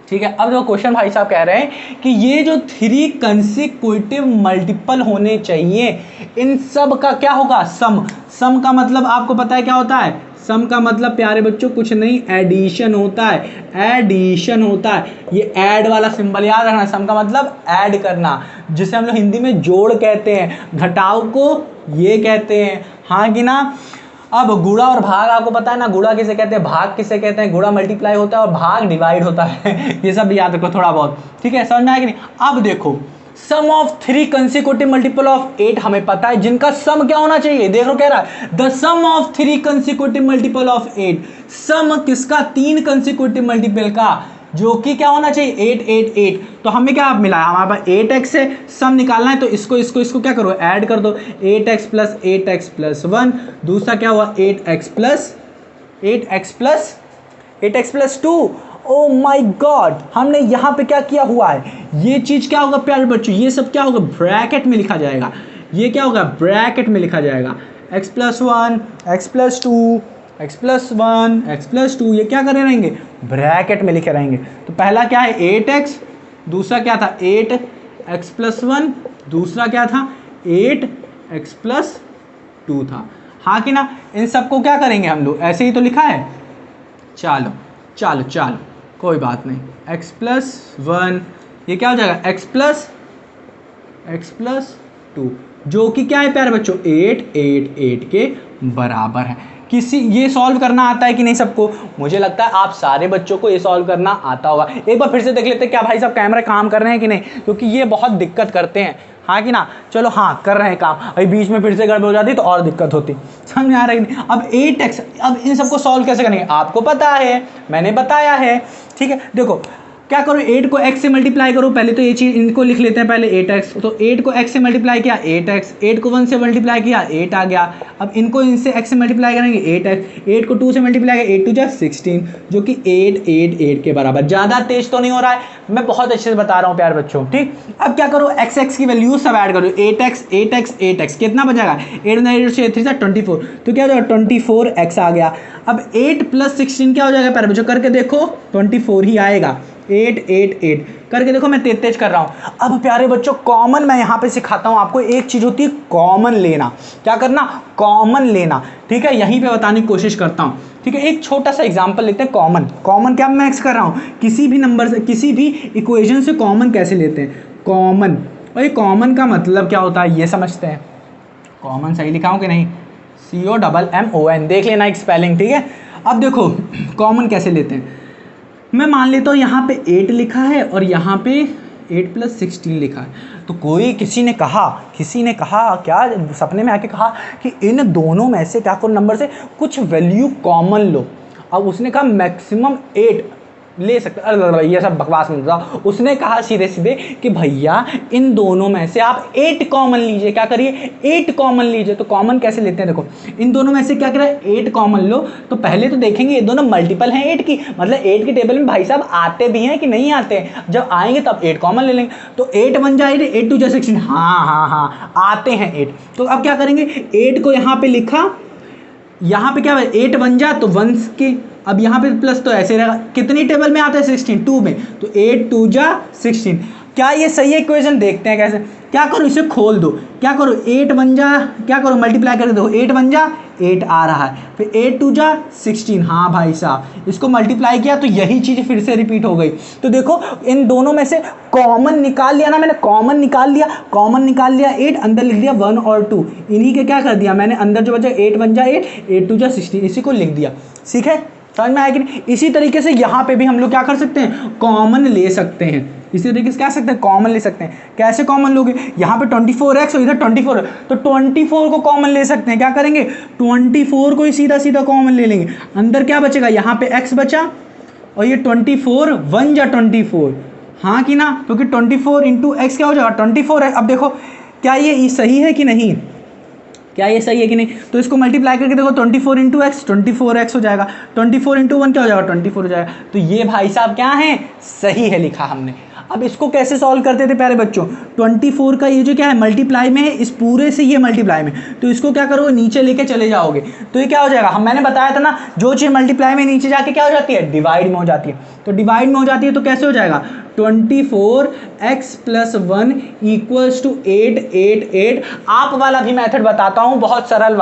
ठीक है। अब जो क्वेश्चन भाई साहब कह रहे हैं कि ये जो 3 कंसेक्यूटिव मल्टीपल होने चाहिए, इन सब का क्या होगा, सम। सम का मतलब आपको पता है क्या होता है, सम का मतलब प्यारे बच्चों कुछ नहीं, एडिशन होता है, एडिशन होता है। ये ऐड वाला सिंबल याद रखना, सम का मतलब ऐड करना, जिसे हम लोग हिंदी में जोड़ कहते हैं, घटाव को ये कहते हैं, हाँ कि ना। अब गुणा और भाग आपको पता है ना, गुणा किसे कहते हैं, भाग किसे कहते हैं, गुणा मल्टीप्लाई होता है और भाग डिवाइड होता है। ये सब याद रखो थोड़ा बहुत, ठीक है, समझ में आया कि नहीं। अब देखो सम ऑफ 3 कंसेक्यूटिव मल्टीपल ऑफ 8 हमें पता है, जिनका सम क्या होना चाहिए, देखो कह रहा है the sum of 3 consecutive multiple of 8। Sum किसका, 3 कंसेक्यूटिव मल्टीपल का, जो कि क्या होना चाहिए, 8 8 8। तो हमें क्या मिला, हमारे पास 8x है, सम निकालना है, तो इसको क्या करो, ऐड कर दो, 8x + 8x + 1। दूसरा क्या हुआ, 8x + 2। ओ माय गॉड, हमने यहाँ पे क्या किया हुआ है, ये चीज़ क्या होगा प्यारे बच्चों, ये सब क्या होगा, ब्रैकेट में लिखा जाएगा। ये क्या होगा, ब्रैकेट में लिखा जाएगा, x + 1 x + 2 x + 1 x + 2, ये क्या करे रहेंगे, ब्रैकेट में लिखे रहेंगे। तो पहला क्या है 8x, दूसरा क्या था 8x + 1, दूसरा क्या था 8x + 2 था, हाँ कि ना। इन सबको क्या करेंगे हम लोग, ऐसे ही तो लिखा है, चलो चलो चलो कोई बात नहीं, x + 1, ये क्या हो जाएगा x + 2, जो कि क्या है प्यारे बच्चों 8 8 8 के बराबर है। किसी ये सॉल्व करना आता है कि नहीं सबको, मुझे लगता है आप सारे बच्चों को ये सॉल्व करना आता होगा। एक बार फिर से देख लेते हैं क्या भाई साहब कैमरा काम कर रहे हैं कि नहीं, क्योंकि ये बहुत दिक्कत करते हैं, हाँ कि ना। चलो हाँ कर रहे हैं काम, अभी बीच में फिर से गड़बड़ हो जाती तो और दिक्कत होती, समझ में आ रहा है कि नहीं। अब 8x, अब इन सबको सॉल्व कैसे करेंगे, आपको पता है, मैंने बताया है, ठीक है। देखो क्या करो 8 को x से मल्टीप्लाई करो, पहले तो ये चीज़ इनको लिख लेते हैं पहले 8x, तो 8 को x से मल्टीप्लाई किया 8x, 8 को 1 से मल्टीप्लाई किया 8 आ गया। अब इनको इनसे x से मल्टीप्लाई करेंगे 8x, 8 को 2 से मल्टीप्लाई किया 8 2 जा 16, जो कि 8 8 8 के बराबर। ज़्यादा तेज तो नहीं हो रहा है, मैं बहुत अच्छे से बता रहा हूँ प्यारे बच्चों, ठीक। अब क्या करो x की वैल्यू सब ऐड करो, 8x 8x 8x कितना बचेगा 8 9 8 3 24, तो क्या हो जाएगा 24x आ गया। अब 8 + 16 क्या हो जाएगा प्यारे बच्चों, करके देखो 24 ही आएगा। 8 8 8 करके देखो, मैं तेज कर रहा हूँ। अब प्यारे बच्चों कॉमन मैं यहाँ पे सिखाता हूँ आपको, एक चीज़ होती है कॉमन लेना। क्या करना, कॉमन लेना, ठीक है, यहीं पे बताने की कोशिश करता हूँ, ठीक है। एक छोटा सा एग्जांपल लेते हैं, कॉमन क्या मैं एक्स कर रहा हूँ, किसी भी नंबर से किसी भी इक्वेशन से कॉमन कैसे लेते हैं, कॉमन। और ये कॉमन का मतलब क्या होता है ये समझते हैं। कॉमन सही लिखा हूँ कि नहीं, COMMON, देख लेना एक स्पेलिंग, ठीक है। अब देखो कॉमन कैसे लेते हैं, मैं मान लेता हूँ यहाँ पे 8 लिखा है और यहाँ पे 8 + 16 लिखा है, तो किसी ने कहा क्या, सपने में आके कहा कि इन दोनों में से क्या करो, नंबर से कुछ वैल्यू कॉमन लो। अब उसने कहा मैक्सिमम 8 ले सकते, अरे ये सब बकवास मत बताओ। उसने कहा सीधे सीधे कि भैया इन दोनों में से आप 8 कॉमन लीजिए, क्या करिए 8 कॉमन लीजिए। तो कॉमन कैसे लेते हैं, देखो इन दोनों में से क्या करें 8 कॉमन लो, तो पहले तो देखेंगे ये दोनों मल्टीपल हैं 8 की, मतलब 8 के टेबल में भाई साहब आते भी हैं कि नहीं आते हैं, जब आएंगे तब 8 कॉमन ले लेंगे। तो 8 बन जाए 8 2 जा 16, हाँ आते हैं 8। तो अब क्या करेंगे 8 को यहाँ पे लिखा, यहाँ पे क्या है 8 बन जा तो 1 के, अब यहाँ पे प्लस तो ऐसे रहेगा, कितनी टेबल में आता है 16 2 में, तो 8 2 जा 16। क्या ये सही है इक्वेशन, देखते हैं कैसे। क्या करो इसे खोल दो, क्या करो 8 बन जा, क्या करो मल्टीप्लाई करके देखो 8 बन जा 8 आ रहा है, फिर 8 2 जा 16, हाँ भाई साहब इसको मल्टीप्लाई किया तो यही चीज़ फिर से रिपीट हो गई। तो देखो इन दोनों में से कॉमन निकाल लिया ना मैंने, कॉमन निकाल लिया 8, अंदर लिख दिया 1 और 2, इन्हीं के क्या कर दिया मैंने, अंदर जो बचा 8 बन जा 8 2 जा 16, इसी को लिख दिया। ठीक है, समझ में आया कि नहीं। इसी तरीके से यहाँ पे भी हम लोग क्या कर सकते हैं, कॉमन ले सकते हैं। इसी तरीके से क्या सकते हैं, कॉमन ले सकते हैं। कैसे कॉमन लोगे, यहाँ पे 24x और इधर 24 है, तो 24 को कॉमन ले सकते हैं। क्या करेंगे 24 को ही सीधा सीधा कॉमन ले लेंगे। अंदर क्या बचेगा, यहाँ पे x बचा और ये 24 1 जा 24, हाँ कि ना, क्योंकि 24 इंटू एक्स क्या हो जाएगा 24 है। अब देखो क्या ये सही है कि नहीं, क्या ये सही है कि नहीं, तो इसको मल्टीप्लाई करके देखो 24 इंटू एक्स 24x हो जाएगा, 24 इंटू 1 क्या हो जाएगा 24 हो जाएगा। तो ये भाई साहब क्या है, सही है लिखा हमने। अब इसको कैसे सॉल्व करते थे प्यारे बच्चों, 24 का ये जो क्या है मल्टीप्लाई में है, इस पूरे से ये मल्टीप्लाई में, तो इसको क्या करोगे नीचे लेके चले जाओगे, तो ये क्या हो जाएगा, मैंने बताया था ना जो चीज़ मल्टीप्लाई में नीचे जाके क्या हो जाती है, डिवाइड में हो जाती है। तो डिवाइड में हो जाती है तो कैसे हो जाएगा 24x + 1 = 8 8 8। आप वाला भी मेथड बताता हूँ, बहुत सरल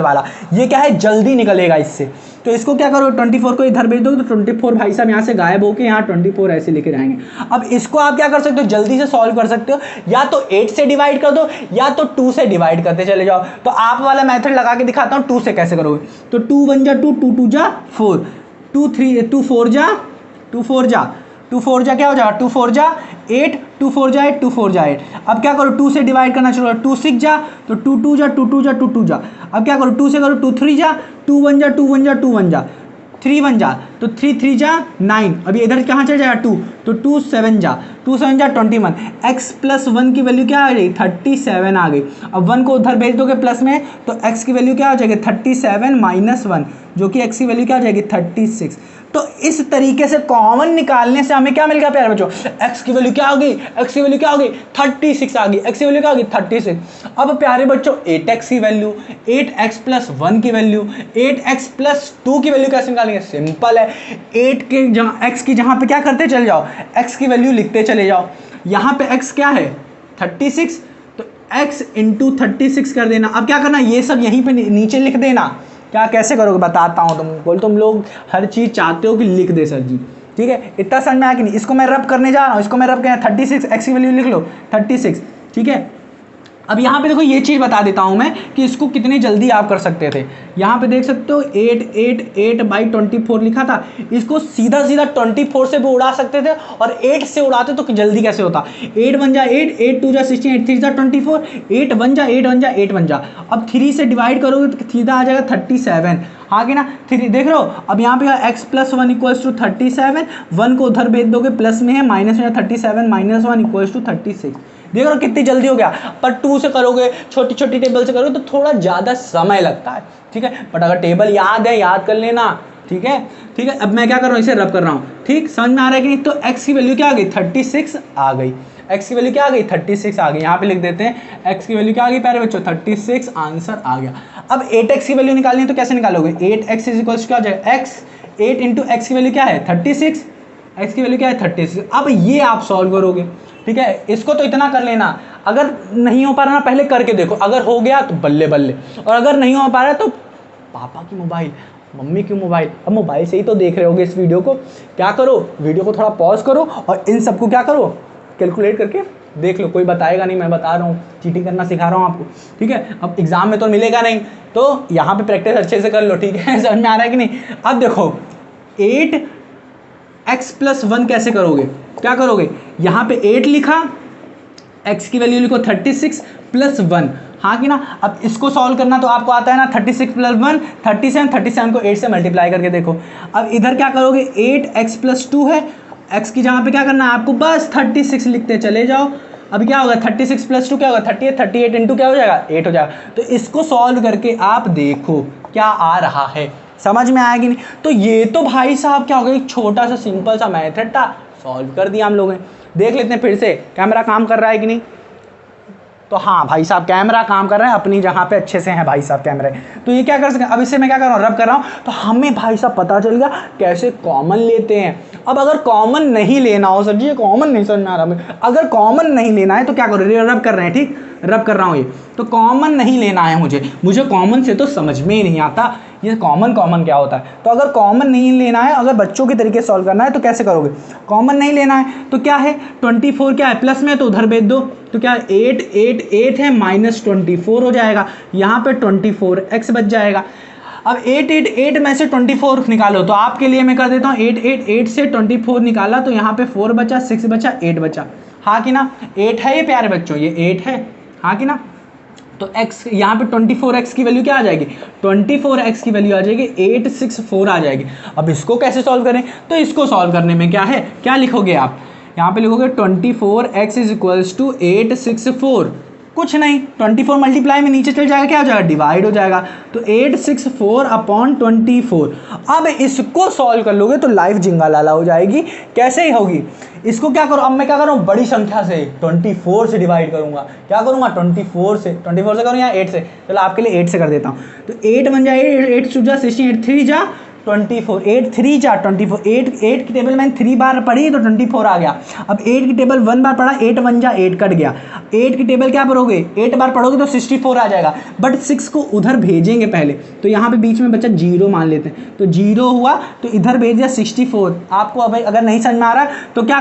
वाला, ये क्या है जल्दी निकलेगा इससे। तो इसको क्या करो 24 को इधर भेज दो, तो 24 भाई साहब यहाँ से गायब होकर यहाँ 24 ऐसे लेके जाएंगे। अब इसको आप क्या कर सकते हो, जल्दी से सॉल्व कर सकते हो, या तो 8 से डिवाइड कर दो या तो 2 से डिवाइड करते चले जाओ। तो आप वाला मेथड लगा के दिखाता हूँ 2 से कैसे करोगे। तो 2 1 जा 2 2 2 जा 4, 2 3 2 4 जा 2 4 जा 2 4 जा क्या हो जाएगा 2 4 जा 8 2 4 जा 8 2 4 जा 8। अब क्या करो 2 से डिवाइड करना शुरू करो, 2 6 जा तो 2 2 जा 2 2 जा 2 2 जा। अब क्या करो 2 से करो 2 3 जा 2 1 जा 2 1 जा 2 1 जा 3 1 जा तो 3 3 जा 9। अभी इधर कहाँ चल जाएगा 2, तो 2 7 जा 2 7 जा 21। x + 1 की वैल्यू क्या आ गई 37 आ गई। अब 1 को उधर भेज दोगे प्लस में तो x की वैल्यू क्या हो जाएगी 37 - 1, जो कि x की वैल्यू क्या हो जाएगी 36। तो इस तरीके से कॉमन निकालने से हमें क्या मिल गया प्यारे बच्चों, x की वैल्यू क्या हो गई, x की वैल्यू क्या हो गई 36 आ गई, x की वैल्यू क्या हो गई 36। अब प्यारे बच्चों 8x की वैल्यू, 8x + 1 की वैल्यू, 8x + 2 की वैल्यू कैसे निकालेंगे, सिंपल है 8 के जहाँ x की जहाँ पे क्या करते चले जाओ, x की वैल्यू लिखते चले जाओ। यहाँ पे x क्या है 36, तो x × 36 कर देना। अब क्या करना, ये सब यहीं पे नीचे लिख देना। क्या कैसे करोगे बताता हूँ, तुम लोग हर चीज़ चाहते हो कि लिख दे सर जी, ठीक है, इतना समझ में आया कि नहीं। इसको मैं रब करने जा रहा हूँ, इसको मैं रब करना 36, x की वैल्यू लिख लो 36, ठीक है। अब यहाँ पे देखो ये चीज़ बता देता हूँ मैं कि इसको कितनी जल्दी आप कर सकते थे। यहाँ पे देख सकते हो 8 लिखा था, इसको सीधा सीधा 24 से भी उड़ा सकते थे और 8 से उड़ाते तो जल्दी कैसे होता। 8 1 जा 8, 8 2 जा 16, 8 3 जा 24, 8 1 जा 8 1 जा 8 1 जा। अब 3 से डिवाइड करोगे तो सीधा आ जाएगा 37। हाँ कि ना, 3 देख रहे हो। अब यहाँ पे x + 1 = 37, 1 को उधर भेज दोगे प्लस में है, माइनस में 37 - 1 = 36। देख रहे हो कितनी जल्दी हो गया। पर 2 से करोगे, छोटी छोटी टेबल से करोगे तो थोड़ा ज़्यादा समय लगता है, ठीक है। बट अगर टेबल याद है, याद कर लेना, ठीक है, ठीक है। अब मैं क्या कर रहा हूँ, इसे रब कर रहा हूँ, ठीक, समझ में आ रहा है कि नहीं। तो x की वैल्यू क्या आ गई, 36 आ गई। x की वैल्यू क्या आ गई, 36 आ गई। यहाँ पे लिख देते हैं x की वैल्यू क्या आ गई प्यारे बच्चों, 36 आंसर आ गया। अब 8x की वैल्यू निकालनी है तो कैसे निकालोगे, 8x = क्या हो जाएगा, x, 8 × x की वैल्यू क्या है 36, x की वैल्यू क्या है 36। अब ये आप सॉल्व करोगे, ठीक है। इसको तो इतना कर लेना, अगर नहीं हो पा रहा ना पहले करके देखो, अगर हो गया तो बल्ले बल्ले, और अगर नहीं हो पा रहा तो पापा की मोबाइल, मम्मी की मोबाइल, अब मोबाइल से ही तो देख रहे होगे इस वीडियो को, क्या करो, वीडियो को थोड़ा पॉज करो और इन सबको क्या करो, कैलकुलेट करके देख लो। कोई बताएगा नहीं, मैं बता रहा हूँ, चीटिंग करना सिखा रहा हूँ आपको, ठीक है। अब एग्जाम में तो मिलेगा नहीं, तो यहाँ पे प्रैक्टिस अच्छे से कर लो, ठीक है। समझ में आ रहा है कि नहीं। अब देखो 8x + 1 कैसे करोगे, क्या करोगे, यहाँ पे 8 लिखा, x की वैल्यू लिखो 36 + 1, हाँ कि ना। अब इसको सॉल्व करना तो आपको आता है ना, 36 + 1 37, 37 को 8 से मल्टीप्लाई करके देखो। अब इधर क्या करोगे, 8x + 2 है, x की जहाँ पे क्या करना है आपको, बस 36 लिखते चले जाओ। अब क्या होगा, 36 + 2 क्या होगा, 38, 38 × क्या हो जाएगा, 8 हो जाएगा। तो इसको सॉल्व करके आप देखो क्या आ रहा है, समझ में आएगी नहीं। तो ये तो भाई साहब क्या हो गया, एक छोटा सा सिंपल सा मेथड था, सॉल्व कर दिया हम लोगों ने। देख लेते हैं फिर से कैमरा काम कर रहा है कि नहीं। तो हाँ भाई साहब कैमरा काम कर रहा है अपनी जगह पे, अच्छे से है भाई साहब कैमरे। तो ये क्या कर सकते हैं, अब इससे मैं क्या कर रहा हूँ, रब कर रहा हूँ, तो हमें भाई साहब पता चल गया कैसे कॉमन लेते हैं। अब अगर कॉमन नहीं लेना हो, सर जी ये कॉमन नहीं समझ में आ रहा हमें, अगर कॉमन नहीं लेना है तो क्या करो, रब कर रहे हैं, ठीक, रब कर रहा हूँ ये। तो कॉमन नहीं लेना है मुझे कॉमन से तो समझ में ही नहीं आता ये कॉमन क्या होता है। तो अगर कॉमन नहीं लेना है, अगर बच्चों के तरीके से सॉल्व करना है तो कैसे करोगे, कॉमन नहीं लेना है तो क्या है, 24 क्या है प्लस में, तो उधर भेज दो, तो क्या 8 8 8 है, -24 हो जाएगा, यहाँ पे 24x बच जाएगा। अब 8 8 8 में से 24 निकालो, तो आपके लिए मैं कर देता हूँ 8 8 8 से 24 निकाला, तो यहाँ पे 4 बचा, 6 बचा, 8 बचा, हाँ कि ना। 8 है ये प्यारे बच्चों, ये 8 है, हाँ कि ना। तो x यहाँ पे 24x की वैल्यू क्या आ जाएगी, 24x की वैल्यू आ जाएगी 864 आ जाएगी। अब इसको कैसे सॉल्व करें, तो इसको सॉल्व करने में क्या है, क्या लिखोगे आप, यहाँ पे लिखोगे 24x = 864, कुछ नहीं, 24 मल्टीप्लाई में नीचे चल जाएगा, क्या हो जाएगा, डिवाइड हो जाएगा, तो 864/24। अब इसको सॉल्व कर लोगे तो लाइफ जिंगा लाला हो जाएगी। कैसे ही होगी, इसको क्या करो, अब मैं क्या करूँ, बड़ी संख्या से 24 से डिवाइड करूँगा, क्या करूँगा 24 से करूँ या 8 से, चलो आपके लिए 8 से कर देता हूँ। तो 8 1 जा 8, 8 2 जा 16, 8 3 जा 24, 8 3 जा 24, 8 की टेबल मैंने 3 बार पढ़ी तो 24 आ गया। अब 8 की टेबल 1 बार पढ़ा, 8 1 जा 8 कट गया। 8 की टेबल क्या पढ़ोगे, 8 बार पढ़ोगे तो 64 आ जाएगा, बट 6 को उधर भेजेंगे पहले, तो यहाँ पे बीच में बच्चा 0 मान लेते हैं, तो 0 हुआ तो इधर भेज दिया 64। आपको अब अगर नहीं समझ में आ रहा तो क्या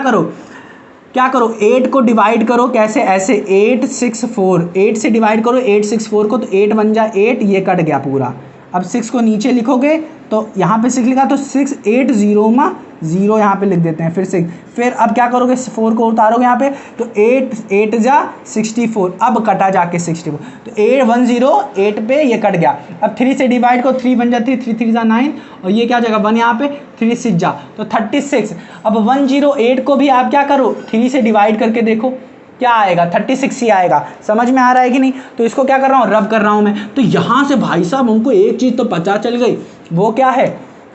करो 8 को डिवाइड करो, कैसे, ऐसे 864, 8 से डिवाइड करो 864 को, तो 8 1 जा 8, ये कट गया पूरा। अब 6 को नीचे लिखोगे तो यहाँ पे 6 लिखा, तो 6 8 0 में 0 यहाँ पे लिख देते हैं, फिर 6, फिर अब क्या करोगे 4 को उतारोगे यहाँ पे, तो 8 8 जा 64, अब कटा जाके 64, तो 8 1 0 8 पे ये कट गया। अब 3 से डिवाइड करो, 3 1 जा 3, 3 3 जा 9, और ये क्या हो जाएगा 1 यहाँ पे, 3 6 जा, तो 36। अब 108 को भी आप क्या करो, 3 से डिवाइड करके देखो क्या आएगा, 36 ही आएगा। समझ में आ रहा है कि नहीं। तो इसको क्या कर रहा हूँ, रब कर रहा हूँ मैं। तो यहाँ से भाई साहब हमको एक चीज़ तो पता चल गई, वो क्या है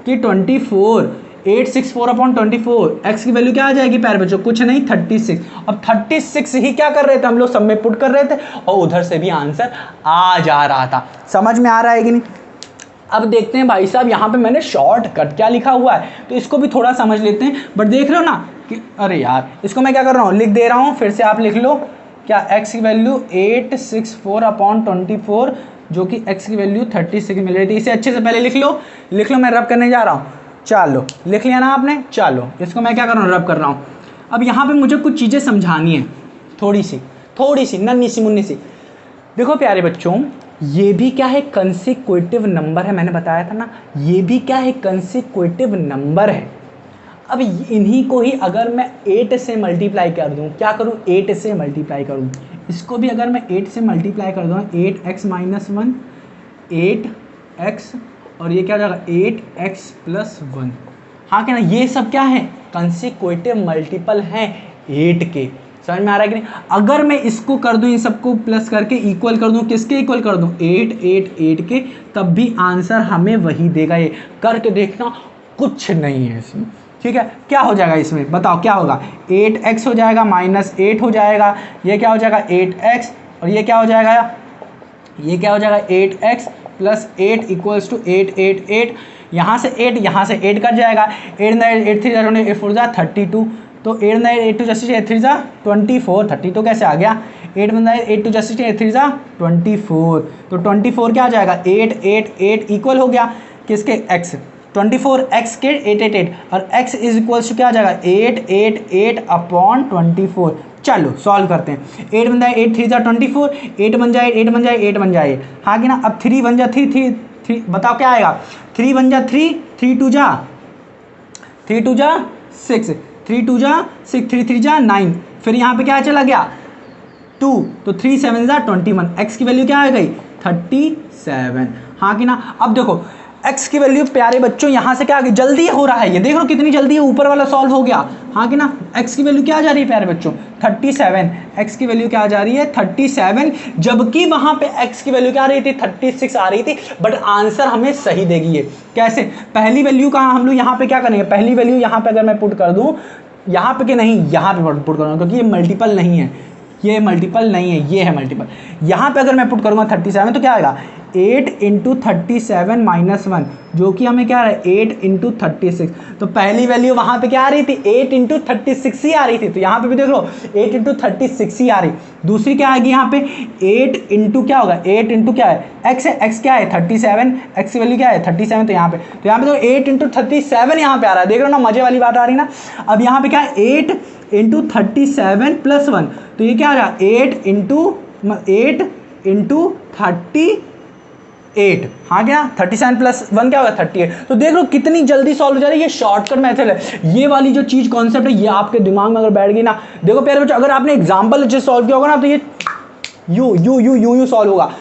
कि 24 864/24, x की वैल्यू क्या आ जाएगी प्यारे बच्चों, कुछ नहीं 36। अब 36 ही क्या कर रहे थे हम लोग, सब में पुट कर रहे थे और उधर से भी आंसर आ जा रहा था। समझ में आ रहा है कि नहीं। अब देखते हैं भाई साहब, यहाँ पे मैंने शॉर्टकट क्या लिखा हुआ है, तो इसको भी थोड़ा समझ लेते हैं। बट देख रहे हो ना कि अरे यार, इसको मैं क्या कर रहा हूँ, लिख दे रहा हूँ, फिर से आप लिख लो क्या, x की वैल्यू 864/24, जो कि x की वैल्यू 36 मिल रही थी। इसे अच्छे से पहले लिख लो, मैं रब करने जा रहा हूँ। चलो लिख लिया ना आपने, चलो इसको मैं क्या कर रहा हूँ, रब कर रहा हूँ। अब यहाँ पे मुझे कुछ चीज़ें समझानी है, थोड़ी सी नन्ही सी मुन्नी सी। देखो प्यारे बच्चों, ये भी क्या है, कंसेक्यूटिव नंबर है, मैंने बताया था ना, ये भी क्या है, कंसेक्यूटिव नंबर है। अब इन्हीं को ही अगर मैं 8 से मल्टीप्लाई कर दूं, क्या करूं, 8 से मल्टीप्लाई करूं, इसको भी अगर मैं 8 से मल्टीप्लाई कर दूं, 8x - 1 8x, और ये क्या हो जाएगा 8x + 1। हाँ क्या ना, ये सब क्या है, कंसेक्यूटिव मल्टीपल हैं 8 के। समझ में आ रहा है कि नहीं? अगर मैं इसको कर दूं, इन सबको प्लस करके इक्वल कर दूं, किसके इक्वल कर दूं, 8 8 8 के, तब भी आंसर हमें वही देगा। ये करके देखना, कुछ नहीं है इसमें। ठीक है, क्या हो जाएगा इसमें, बताओ क्या होगा, 8x हो जाएगा -8 हो जाएगा, ये क्या हो जाएगा 8x, और ये क्या हो जाएगा, ये क्या हो जाएगा 8x + 8 = 8 8 8। यहाँ से 8 कट जाएगा, 8 9 8 3 8 4 32, तो 8 9 8 2 जैसे 8 3 24, 32 कैसे आ गया, 8 9 8 2 जैसे 8 3 24, तो 24 क्या आ जाएगा 8 8 8 इक्वल हो गया किसके, x, 24x के 8 8 8, और x = क्या आ जाएगा 8 8 8 अपॉन 24। चलो सॉल्व करते हैं, 8 बन जाए 8 3 24, 8 बन जाए 8 बन जाए 8 बन जाए, हाँ कि ना। अब 3 बन जा 3 बताओ क्या आएगा, 3 बन जा 3 3 2 जा 6 3 2 जा 6 3 3 जा 9, फिर यहाँ पे क्या चला गया 2, तो 3 7 जा 21, x की वैल्यू क्या आ गई 37, हाँ कि ना। अब देखो x की वैल्यू प्यारे बच्चों यहाँ से क्या आ गई, जल्दी हो रहा है, ये देख लो कितनी जल्दी है, ऊपर वाला सॉल्व हो गया, हाँ कि ना। x की वैल्यू क्या आ जा रही है प्यारे बच्चों 37, x की वैल्यू क्या आ जा रही है 37, जबकि वहां पे x की वैल्यू क्या आ रही थी 36 आ रही थी, बट आंसर हमें सही देगी ये। कैसे, पहली वैल्यू कहाँ, हम लोग यहाँ पे क्या करेंगे, पहली वैल्यू यहाँ पे अगर मैं पुट कर दूँ, यहाँ पे कि नहीं, यहाँ पे पुट करूँगा, क्योंकि ये मल्टीपल नहीं है, ये मल्टीपल नहीं है, ये है मल्टीपल। यहाँ पे अगर मैं पुट करूँगा 37, तो क्या आएगा 8 × 37 - 1, जो कि हमें क्या आ रहा है 8 × 36। तो पहली वैल्यू वहाँ पे क्या आ रही थी 8 × 36 ही आ रही थी, तो यहाँ पे भी देख लो 8 × 36 ही आ रही। दूसरी क्या आएगी यहाँ पे 8 × क्या होगा, 8 × क्या है x है, x क्या है 37, x की वैल्यू क्या है 37, तो यहाँ पे तो 8 × 37 यहाँ पे आ रहा है, देख रहे हो ना, मजे वाली बात आ रही ना। अब यहाँ पे क्या है 8 × 37 + 1, तो ये क्या आ रहा है 8 × 38, हाँ क्या 37 + 1 क्या होगा 38। तो देख लो कितनी जल्दी सॉल्व हो जा रही है, ये शॉर्टकट मेथड है। ये वाली जो चीज कॉन्सेप्ट है, ये आपके दिमाग में अगर बैठ गई ना, देखो प्यारे बच्चों, अगर आपने एग्जाम्पल अच्छे सॉल्व किया होगा ना, तो ये यू सॉल्व होगा।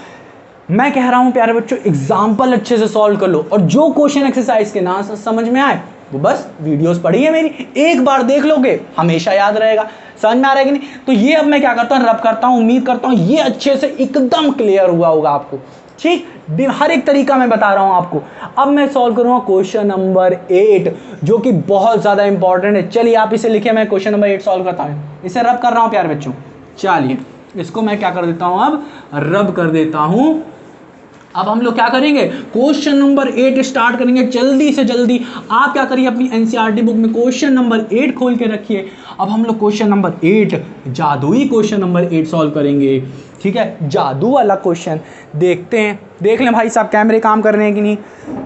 मैं कह रहा हूं प्यारे बच्चों, एग्जाम्पल अच्छे से सॉल्व कर लो, और जो क्वेश्चन एक्सरसाइज के ना समझ में आए, वो बस वीडियोस पढ़ी है मेरी, एक बार देख लोगे हमेशा याद रहेगा। समझ में आ रहा है कि नहीं? तो ये अब मैं क्या करता हूँ, रब करता हूँ, उम्मीद करता हूँ ये अच्छे से एकदम क्लियर हुआ होगा आपको। ठीक, हर एक तरीका मैं बता रहा हूं आपको। अब मैं सॉल्व करूंगा क्वेश्चन नंबर 8, जो कि बहुत ज्यादा इंपॉर्टेंट है। चलिए आप इसे लिखिए, मैं क्वेश्चन नंबर 8 सॉल्व करता हूं, इसे रब कर रहा हूं प्यारे बच्चों। चलिए इसको मैं क्या कर देता हूं, अब रब कर देता हूं। अब हम लोग क्या करेंगे, क्वेश्चन नंबर 8 स्टार्ट करेंगे जल्दी से जल्दी। आप क्या करिए, अपनी एनसीईआरटी बुक में क्वेश्चन नंबर 8 खोल के रखिए। अब हम लोग क्वेश्चन नंबर 8, जादुई क्वेश्चन नंबर 8 सॉल्व करेंगे। ठीक है, जादू वाला क्वेश्चन देखते हैं। देख लें भाई साहब, कैमरे काम कर रहे हैं कि नहीं,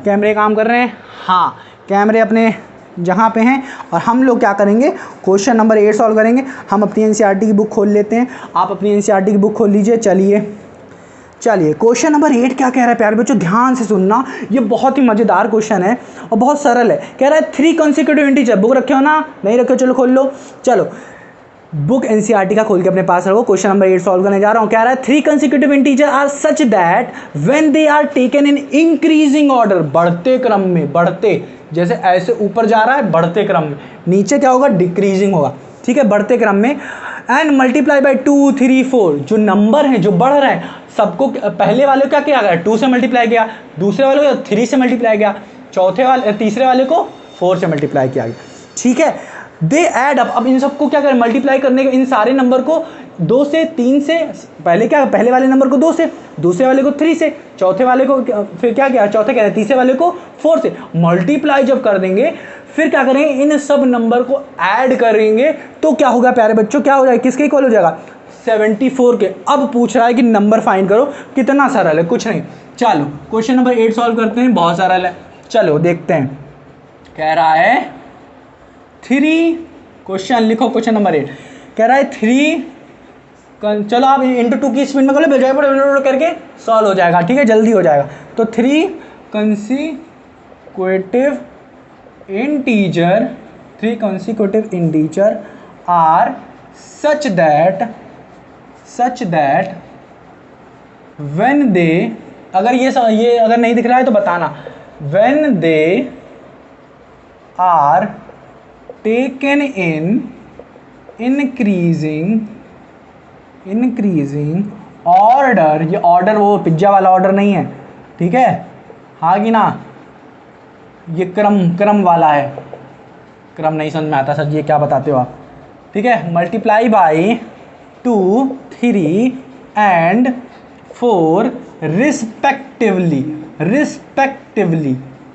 कैमरे काम कर रहे हैं, हाँ कैमरे अपने जहाँ पे हैं। और हम लोग क्या करेंगे, क्वेश्चन नंबर 8 सॉल्व करेंगे। हम अपनी एनसीईआरटी की बुक खोल लेते हैं, आप अपनी एनसीईआरटी की बुक खोल लीजिए। चलिए क्वेश्चन नंबर 8 क्या कह रहा है प्यारे बच्चों, ध्यान से सुनना, ये बहुत ही मज़ेदार क्वेश्चन है और बहुत सरल है। कह रहा है 3 कंसेक्यूटिव इंटीजर, बुक रखे हो ना, नहीं रखे हो चलो खोल लो। चलो बुक एनसीईआरटी का खोल के अपने पास रखो, क्वेश्चन नंबर 8 सॉल्व करने जा रहा हूँ। कह रहा है 3 consecutive integer are such that when they are taken in increasing order, बढ़ते क्रम में, बढ़ते जैसे ऐसे ऊपर जा रहा है बढ़ते क्रम में, नीचे क्या होगा डिक्रीजिंग होगा। ठीक है, बढ़ते क्रम में, एंड मल्टीप्लाई बाई 2 3 4, जो नंबर है जो बढ़ रहा है सबको, पहले वाले को क्या किया गया 2 से मल्टीप्लाई किया, दूसरे वाले को 3 से मल्टीप्लाई किया, तीसरे वाले को 4 से मल्टीप्लाई किया गया। ठीक है, दे ऐड अप, अब इन सबको क्या करें, मल्टीप्लाई करने के, इन सारे नंबर को 2 से 3 से, पहले वाले नंबर को 2 से, दूसरे वाले को 3 से, चौथे वाले को फिर क्या किया, चौथे क्या है तीसरे वाले को 4 से मल्टीप्लाई जब कर देंगे, फिर क्या करेंगे इन सब नंबर को ऐड करेंगे, तो क्या होगा प्यारे बच्चों, क्या हो जाएगा, किसके इक्वल हो जाएगा 74 के। अब पूछ रहा है कि नंबर फाइंड करो, कितना सरल है, कुछ नहीं। चलो क्वेश्चन नंबर 8 सॉल्व करते हैं, बहुत सरल है, चलो देखते हैं। कह रहा है 3, क्वेश्चन लिखो, क्वेश्चन नंबर 8 कह रहा है 3 चलो आप इंटू 2 की स्पीड में कर लो, करके सॉल्व हो जाएगा, ठीक है, जल्दी हो जाएगा। तो 3 consecutive integer are such that when they, अगर ये अगर नहीं दिख रहा है तो बताना, when they are taken in increasing order, ये ऑर्डर वो पिज्जा वाला ऑर्डर नहीं है, ठीक है, हाँ कि ना, ये क्रम वाला है, क्रम नहीं समझ में आता सर ये क्या बताते हो आप, ठीक है, मल्टीप्लाई बाई 2, 3 एंड 4 रिस्पेक्टिवली,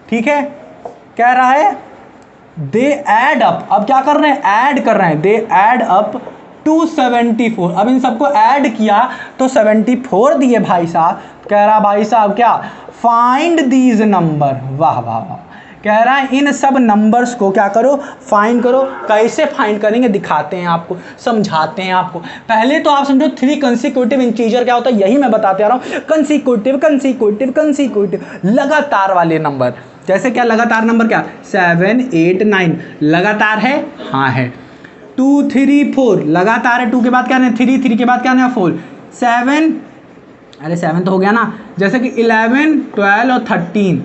ठीक है, कह रहा है दे ऐड अप, अब क्या कर रहे हैं, ऐड कर रहे हैं, दे ऐड अप टू 74, अब इन सबको ऐड किया तो 74 दिए भाई साहब, कह रहा भाई साहब क्या, फाइंड दीज नंबर, वाह वाह वाह, कह रहा है इन सब नंबर्स को क्या करो, फाइंड करो। कैसे फाइंड करेंगे दिखाते हैं आपको, समझाते हैं आपको। पहले तो आप समझो 3 कंसिक्यूटिव इंटीजर क्या होता है, यही मैं बताते आ रहा हूँ, कंसिक्यूटिव लगातार वाले नंबर, जैसे क्या लगातार नंबर, क्या 7 8 9 लगातार है, हाँ है, 2 3 4 लगातार है, 2 के बाद क्या है 3, 3 के बाद क्या है 4, 7, अरे 7 तो हो गया ना, जैसे कि 11 12 और 13,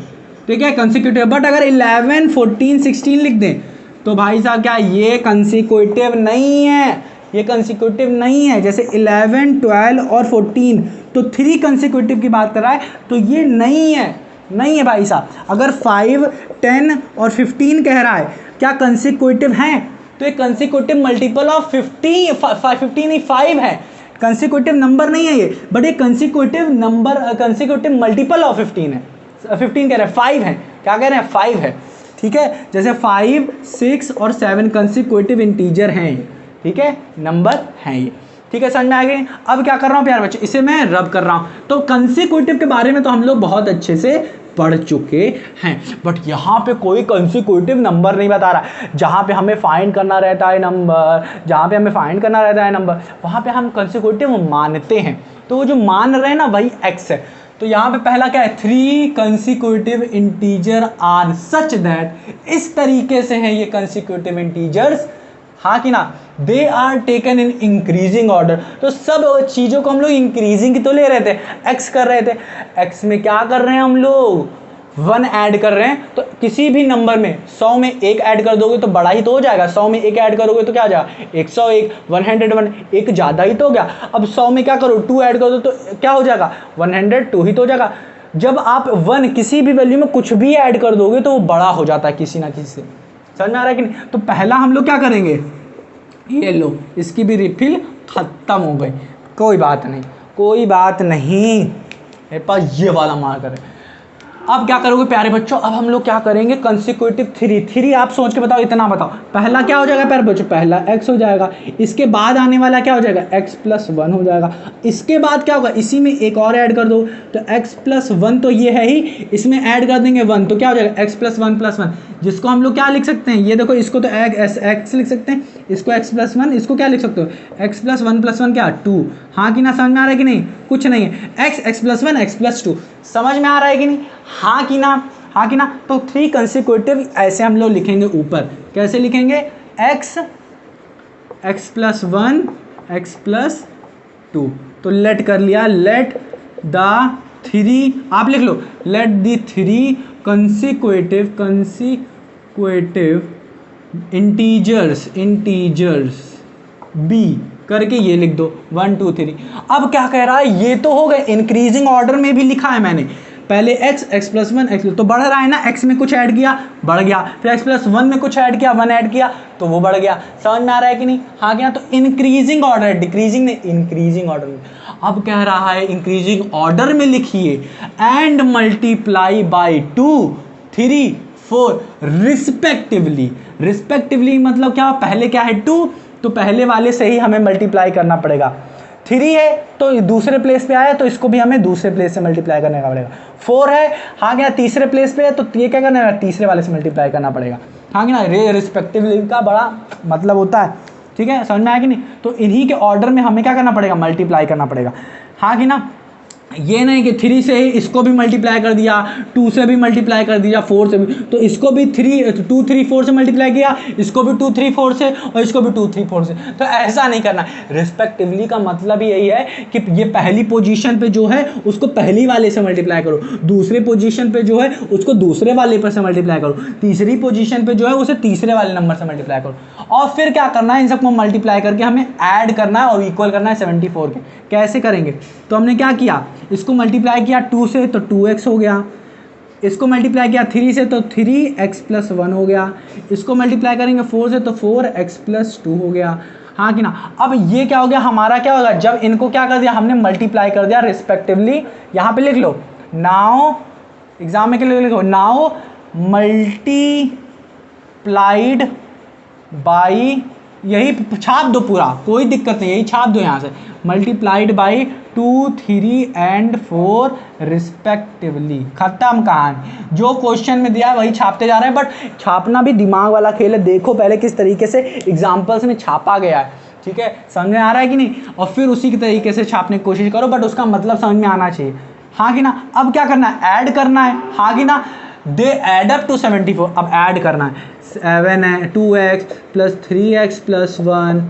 ठीक है कंसिक्यूटिव। बट अगर 11 14 16 लिख दें तो भाई साहब क्या ये कंसिक्यूटिव नहीं है, ये कंसिक्यूटिव नहीं है। जैसे 11 12 और 14 तो 3 कंसिक्यूटिव की बात कर रहा है, तो ये नहीं है, नहीं है भाई साहब। अगर 5 10 और 15 कह रहा है क्या कंसिक्यूटिव हैं, तो ये कंसिक्यूटिव मल्टीपल ऑफ 15 5 है, कंसिक्यूटिव नंबर नहीं है ये, बट ये consecutive number, consecutive multiple of 15 है। 15 कह रहे हैं 5 है, क्या कह रहे हैं 5 है, ठीक है। जैसे 5 6 और 7 कंसिक्यूटिव इंटीजर हैं, ठीक है, नंबर हैं ये, ठीक है, समझ में आ गई। अब क्या कर रहा हूँ प्यारे बच्चे, इसे मैं रब कर रहा हूँ। तो कंसिक्यूटिव के बारे में तो हम लोग बहुत अच्छे से पढ़ चुके हैं, बट यहाँ पे कोई कंसिक्यूटिव नंबर नहीं बता रहा। जहाँ पे हमें फाइंड करना रहता है नंबर, जहाँ पे हमें फाइंड करना रहता है नंबर, वहाँ पे हम कंसिक्यूटिव मानते हैं। तो वो जो मान रहे हैं ना वही एक्स है। तो यहाँ पे पहला क्या है, 3 consecutive integer are such that, इस तरीके से हैं ये कंसिक्यूटिव इंटीजर्स, हाँ कि ना, they are taken in increasing order. तो सब चीज़ों को हम लोग इंक्रीजिंग की तो ले रहे थे, एक्स कर रहे थे, एक्स में क्या कर रहे हैं हम लोग 1 ऐड कर रहे हैं। तो किसी भी नंबर में 100 में 1 ऐड कर दोगे तो बड़ा ही तो हो जाएगा, 100 में 1 ऐड करोगे तो क्या हो जाएगा 101, 101, एक ज़्यादा ही तो हो गया। अब 100 में क्या करो 2 ऐड कर दो तो क्या हो जाएगा 102 ही तो हो जाएगा। जब आप 1 किसी भी वैल्यू में कुछ भी ऐड कर दोगे तो वो बड़ा हो जाता है किसी ना किसी से, समझ में आ रहा है कि नहीं। तो पहला हम लोग क्या करेंगे, ये लो इसकी भी रिफिल ख़त्म हो गई, कोई बात नहीं, कोई बात नहीं, मेरे पास ये वाला मार्कर है। अब क्या करोगे प्यारे बच्चों, अब हम लोग क्या करेंगे कंसिक्यूटिव 3 आप सोच के बताओ, इतना बताओ, पहला क्या हो जाएगा प्यारे बच्चों, पहला x हो जाएगा, इसके बाद आने वाला क्या हो जाएगा x + 1 हो जाएगा, इसके बाद क्या होगा, इसी में एक और ऐड कर दो तो x + 1 तो ये है ही, इसमें ऐड कर देंगे 1 तो क्या हो जाएगा x + 1 + 1, जिसको हम लोग क्या लिख सकते हैं, ये देखो इसको तो x लिख सकते हैं, इसको x + 1, इसको क्या लिख सकते हो x + 1 + 1 क्या 2, हाँ कि ना, समझ में आ रहा है कि नहीं, कुछ नहीं है, x + 1 x + 2, समझ में आ रहा है कि नहीं, हाँ कि ना, हाँ कि ना। तो 3 कंसिक्यूटिव ऐसे हम लोग लिखेंगे ऊपर, कैसे लिखेंगे, x + 1 x + 2, तो लेट कर लिया, लेट द 3, आप लिख लो, let the 3 consecutive integers be करके ये लिख दो 1 2 3। अब क्या कह रहा है, ये तो हो गए, इंक्रीजिंग ऑर्डर में भी लिखा है मैंने, पहले x + 1 x, तो बढ़ रहा है ना, x में कुछ ऐड किया बढ़ गया, फिर x + 1 में कुछ ऐड किया 1 ऐड किया तो वो बढ़ गया, समझ में आ रहा है कि नहीं, हाँ क्या। तो इंक्रीजिंग ऑर्डर है, डिक्रीजिंग नहीं, इंक्रीजिंग ऑर्डर में। अब कह रहा है इंक्रीजिंग ऑर्डर में लिखिए एंड मल्टीप्लाई बाई 2 3 4 रिस्पेक्टिवली मतलब क्या, पहले क्या है 2, तो पहले वाले से ही हमें मल्टीप्लाई करना पड़ेगा, 3 है तो दूसरे प्लेस पे आया तो इसको भी हमें दूसरे प्लेस से मल्टीप्लाई करने का पड़ेगा, 4 है हाँ क्या तीसरे प्लेस पे है तो ये क्या करना है, तीसरे वाले से मल्टीप्लाई करना पड़ेगा, हाँ क्या ना। रिस्पेक्टिवली का बड़ा मतलब होता है, ठीक है, समझ में आया कि नहीं। तो इन्हीं के ऑर्डर में हमें क्या करना पड़ेगा, मल्टीप्लाई करना पड़ेगा, हाँ कि ना। ये नहीं कि 3 से ही इसको भी मल्टीप्लाई कर दिया, 2 से भी मल्टीप्लाई कर दिया, 4 से भी, तो इसको भी 2 3 4 से मल्टीप्लाई किया, इसको भी 2 3 4 से, और इसको भी 2 3 4 से। तो ऐसा नहीं करना। रिस्पेक्टिवली का मतलब यही है कि ये पहली पोजीशन पे जो है उसको पहली वाले से मल्टीप्लाई करो, दूसरे पोजीशन पे जो है उसको दूसरे वाले पर से मल्टीप्लाई करो, तीसरी पोजीशन पे जो है उसे तीसरे वाले नंबर से मल्टीप्लाई करो, और फिर क्या करना है, इन सबको मल्टीप्लाई करके हमें ऐड करना है और इक्वल करना है 74 के। कैसे करेंगे, तो हमने क्या किया, इसको मल्टीप्लाई किया 2 से तो 2x हो गया, इसको मल्टीप्लाई किया 3 से तो 3x + 1 हो गया, इसको मल्टीप्लाई करेंगे 4 से तो 4x + 2 हो गया, हाँ कि ना। अब ये क्या हो गया हमारा, क्या होगा, जब इनको क्या कर दिया हमने, मल्टीप्लाई कर दिया रिस्पेक्टिवली। यहाँ पे लिख लो, नाउ एग्जाम में के लिए लिखो, नाउ मल्टीप्लाइड बाई, यही छाप दो पूरा, कोई दिक्कत नहीं, यही छाप दो यहाँ से, मल्टीप्लाइड बाई 2 3 एंड 4 रिस्पेक्टिवली। खत्म कहानी। जो क्वेश्चन में दिया है वही छापते जा रहे हैं, बट छापना भी दिमाग वाला खेल है। देखो पहले किस तरीके से एग्जाम्पल्स में छापा गया है, ठीक है, समझ में आ रहा है कि नहीं, और फिर उसी के तरीके से छापने की कोशिश करो, बट उसका मतलब समझ में आना चाहिए, हाँ कि ना। अब क्या करना है, ऐड करना है, हाँ कि ना। दे एड अप टू 74, अब ऐड करना है, 7 है 2x + 3x + 1,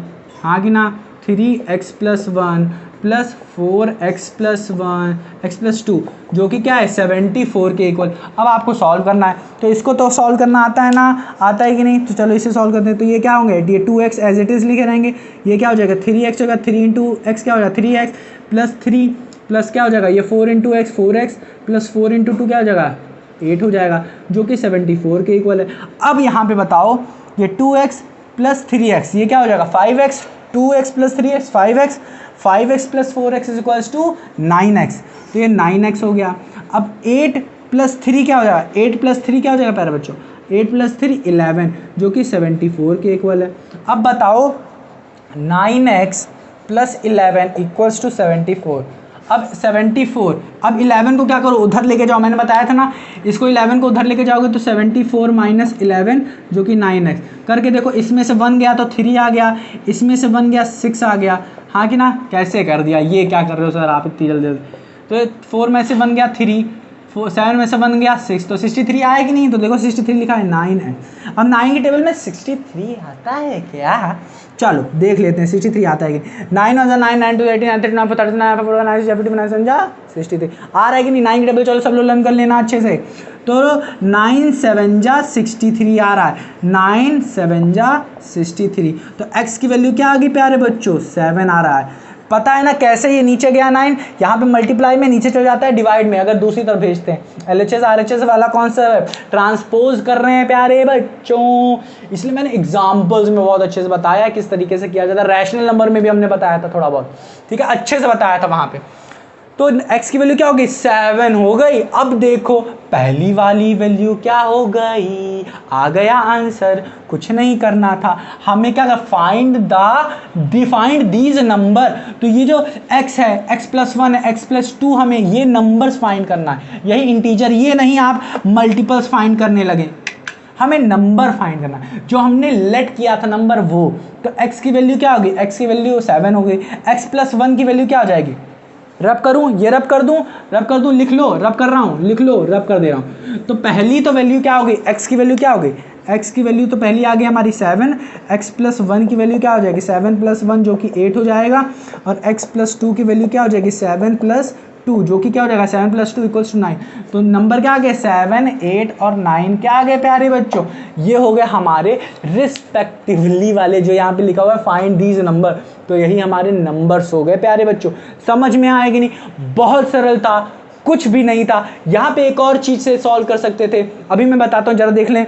हाँ कि ना, 3x + 1 + 4x + 1 x + 2, जो कि क्या है 74 के इक्वल। अब आपको सॉल्व करना है, तो इसको तो सॉल्व करना आता है ना, आता है कि नहीं, तो चलो इसे सॉल्व करते हैं। तो ये क्या होंगे, ये 2x एज इट इज़ लिखे रहेंगे, ये क्या हो जाएगा 3x होगा, 3 × x क्या हो जाएगा 3x + 3 प्लस क्या हो जाएगा, ये 4 × x 4x + 4 × 2 क्या हो जाएगा 8 हो जाएगा, जो कि 74 के इक्वल है। अब यहाँ पे बताओ, ये 2x + 3x ये क्या हो जाएगा 5x, 2x + 3x 5x, 5x + 4x = 9x, तो ये 9x हो गया। अब 8 + 3 क्या हो जाएगा, 8 + 3 क्या हो जाएगा प्यारे बच्चों, 8 + 3 11, जो कि 74 के इक्वल है। अब बताओ 9x + 11 = 74। अब 74, अब 11 को क्या करो, उधर लेके जाओ, मैंने बताया था ना, इसको 11 को उधर लेके जाओगे तो 74 - 11 जो कि 9x करके देखो, इसमें से 1 गया तो 3 आ गया, इसमें से 1 गया 6 आ गया, हाँ कि ना। कैसे कर दिया, ये क्या कर रहे हो सर आप इतनी जल्दी जल्दी। तो 4 में से 1 गया 3, 7 में से 1 गया 6, तो 63 आया कि नहीं, तो देखो 63 लिखा है 9 है। अब 9 की टेबल में 63 आता है क्या, चलो देख लेते हैं 63 आता है कि 9 9 9 9 2 18 9 3 9 4 39 9 4 9 70 9 समझा 63 आ रहा है कि नहीं। 9 की टेबल चलो सब लोग लर्न कर लेना अच्छे से। तो 9 7 जा 63 आ रहा है, 9 7 जा 63, तो x की वैल्यू क्या आ गई प्यारे बच्चों 7 आ रहा है। पता है ना कैसे, ये नीचे गया 9, यहाँ पे मल्टीप्लाई में नीचे चल जाता है डिवाइड में, अगर दूसरी तरफ भेजते हैं। LHS RHS वाला कॉन्सेप्ट ट्रांसपोज कर रहे हैं प्यारे बच्चों, इसलिए मैंने एग्जाम्पल्स में बहुत अच्छे से बताया किस तरीके से किया जाता है। रैशनल नंबर में भी हमने बताया था थोड़ा बहुत, ठीक है, अच्छे से बताया था वहाँ पे। तो x की वैल्यू क्या हो गई 7 हो गई। अब देखो पहली वाली वैल्यू क्या हो गई, आ गया आंसर, कुछ नहीं करना था हमें, क्या फाइंड दीज नंबर। तो ये जो x है, x + 1 है, x + 2, हमें ये नंबर्स फाइंड करना है, यही इंटीजर, ये नहीं आप मल्टीपल्स फाइंड करने लगे, हमें नंबर फाइंड करना है जो हमने लेट किया था नंबर वो। तो x की वैल्यू क्या होगी, x की वैल्यू 7 हो गई, x + 1 की वैल्यू क्या हो जाएगी, रब करूं, ये रब कर दूं, लिख लो, रब कर रहा हूं, लिख लो, रब कर दे रहा हूं। तो पहली तो वैल्यू क्या होगी, x की वैल्यू क्या होगी, x की वैल्यू तो पहली आ गई हमारी 7, x + 1 की वैल्यू क्या हो जाएगी 7 + 1 जो कि 8 हो जाएगा, और x + 2 की वैल्यू क्या हो जाएगी 7 + 2 जो कि क्या हो जाएगा 7 + 2 = 9। तो नंबर क्या आ गए 7 8 और 9 क्या आ गए प्यारे बच्चों, ये हो गए हमारे रिस्पेक्टिवली वाले, जो यहाँ पे लिखा हुआ है फाइंड दीज नंबर, तो यही हमारे नंबर्स हो गए प्यारे बच्चों। समझ में आएगी नहीं, बहुत सरल था, कुछ भी नहीं था। यहाँ पे एक और चीज़ से सॉल्व कर सकते थे, अभी मैं बताता हूँ, जरा देख लें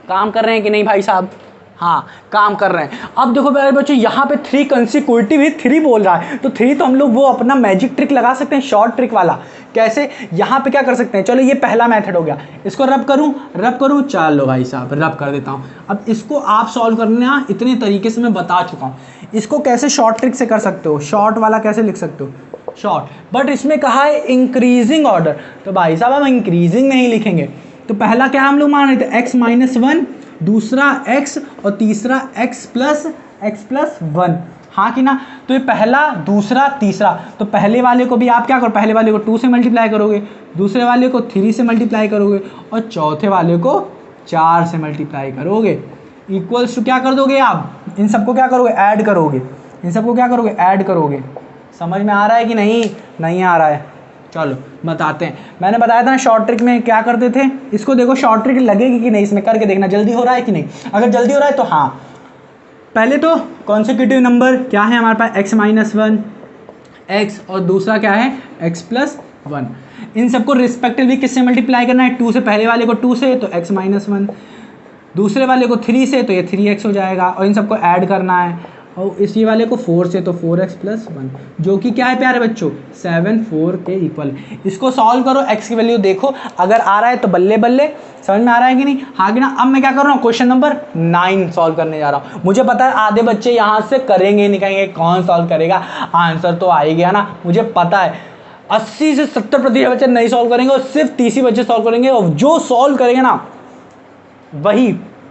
काम कर रहे हैं कि नहीं भाई साहब, हाँ काम कर रहे हैं। अब देखो प्यारे बच्चों यहाँ पे 3 कंसिक्यूटिव ही 3 बोल रहा है, तो 3 तो हम लोग वो अपना मैजिक ट्रिक लगा सकते हैं, शॉर्ट ट्रिक वाला। कैसे, यहाँ पे क्या कर सकते हैं, चलो ये पहला मेथड हो गया, इसको रब करूँ, चलो भाई साहब रब कर देता हूँ। अब इसको आप सॉल्व करना इतने तरीके से मैं बता चुका हूँ, इसको कैसे शॉर्ट ट्रिक से कर सकते हो, शॉर्ट वाला कैसे लिख सकते हो शॉर्ट, बट इसमें कहा है इंक्रीजिंग ऑर्डर, तो भाई साहब हम इंक्रीजिंग नहीं लिखेंगे। तो पहला क्या हम लोग मान रहे थे x - 1, दूसरा x और तीसरा x + x+1, हाँ कि ना। तो ये पहला, दूसरा, तीसरा, तो पहले वाले को भी आप क्या करो, पहले वाले को 2 से मल्टीप्लाई करोगे, दूसरे वाले को 3 से मल्टीप्लाई करोगे और चौथे वाले को 4 से मल्टीप्लाई करोगे। इक्वल्स टू क्या कर दोगे आप, इन सबको क्या करोगे, ऐड करोगे, इन सबको क्या करोगे, ऐड करोगे। समझ में आ रहा है कि नहीं, नहीं आ रहा है? चलो बताते हैं। मैंने बताया था ना शॉर्ट ट्रिक में क्या करते थे, इसको देखो शॉर्ट ट्रिक लगेगी कि नहीं, इसमें करके देखना जल्दी हो रहा है कि नहीं। अगर जल्दी हो रहा है तो हाँ, पहले तो कॉन्सेक्यूटिव नंबर क्या है हमारे पास, x-1 x, और दूसरा क्या है x+1। इन सबको रिस्पेक्टिवली किससे मल्टीप्लाई करना है, 2 से, पहले वाले को 2 से तो x-1, दूसरे वाले को 3 से तो ये 3x हो जाएगा, और इन सबको ऐड करना है, और इसी वाले को 4 से तो 4x+1, जो कि क्या है प्यारे बच्चों, 7 4 के इक्वल। इसको सॉल्व करो, x की वैल्यू देखो, अगर आ रहा है तो बल्ले बल्ले, समझ में आ रहा है कि नहीं, हाँ कि ना। अब मैं क्या कर रहा हूँ, क्वेश्चन नंबर 9 सॉल्व करने जा रहा हूँ। मुझे पता है आधे बच्चे यहाँ से करेंगे नहीं, कहेंगे कौन सॉल्व करेगा, आंसर तो आ ही गया ना। मुझे पता है 80 से 70% बच्चे नहीं सॉल्व करेंगे और सिर्फ 30 ही बच्चे सॉल्व करेंगे, और जो सॉल्व करेंगे ना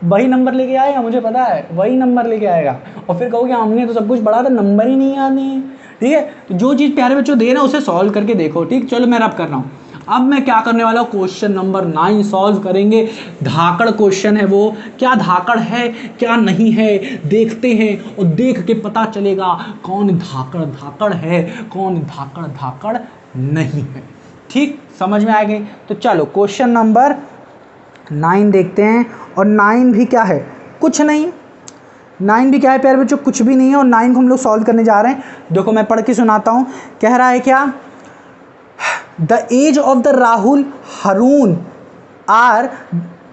वही नंबर लेके आएगा, मुझे पता है वही नंबर लेके आएगा। और फिर कहोगे हमने तो सब कुछ पढ़ा था, नंबर ही नहीं आने हैं। ठीक है, तो जो चीज़ प्यारे बच्चों दे ना उसे सॉल्व करके देखो। ठीक, चलो मैं अब कर रहा हूँ। अब मैं क्या करने वाला हूँ, क्वेश्चन नंबर 9 सॉल्व करेंगे। धाकड़ क्वेश्चन है वो, क्या धाकड़ है क्या नहीं है देखते हैं, और देख के पता चलेगा कौन धाकड़ धाकड़ है, कौन धाकड़ धाकड़ नहीं है। ठीक, समझ में आ गई? तो चलो क्वेश्चन नंबर 9 देखते हैं। और 9 भी क्या है, कुछ नहीं। 9 भी क्या है प्यारे बच्चों, कुछ भी नहीं है। और 9 को हम लोग सॉल्व करने जा रहे हैं। देखो मैं पढ़ के सुनाता हूँ। कह रहा है क्या, the age of the Rahul Haroon are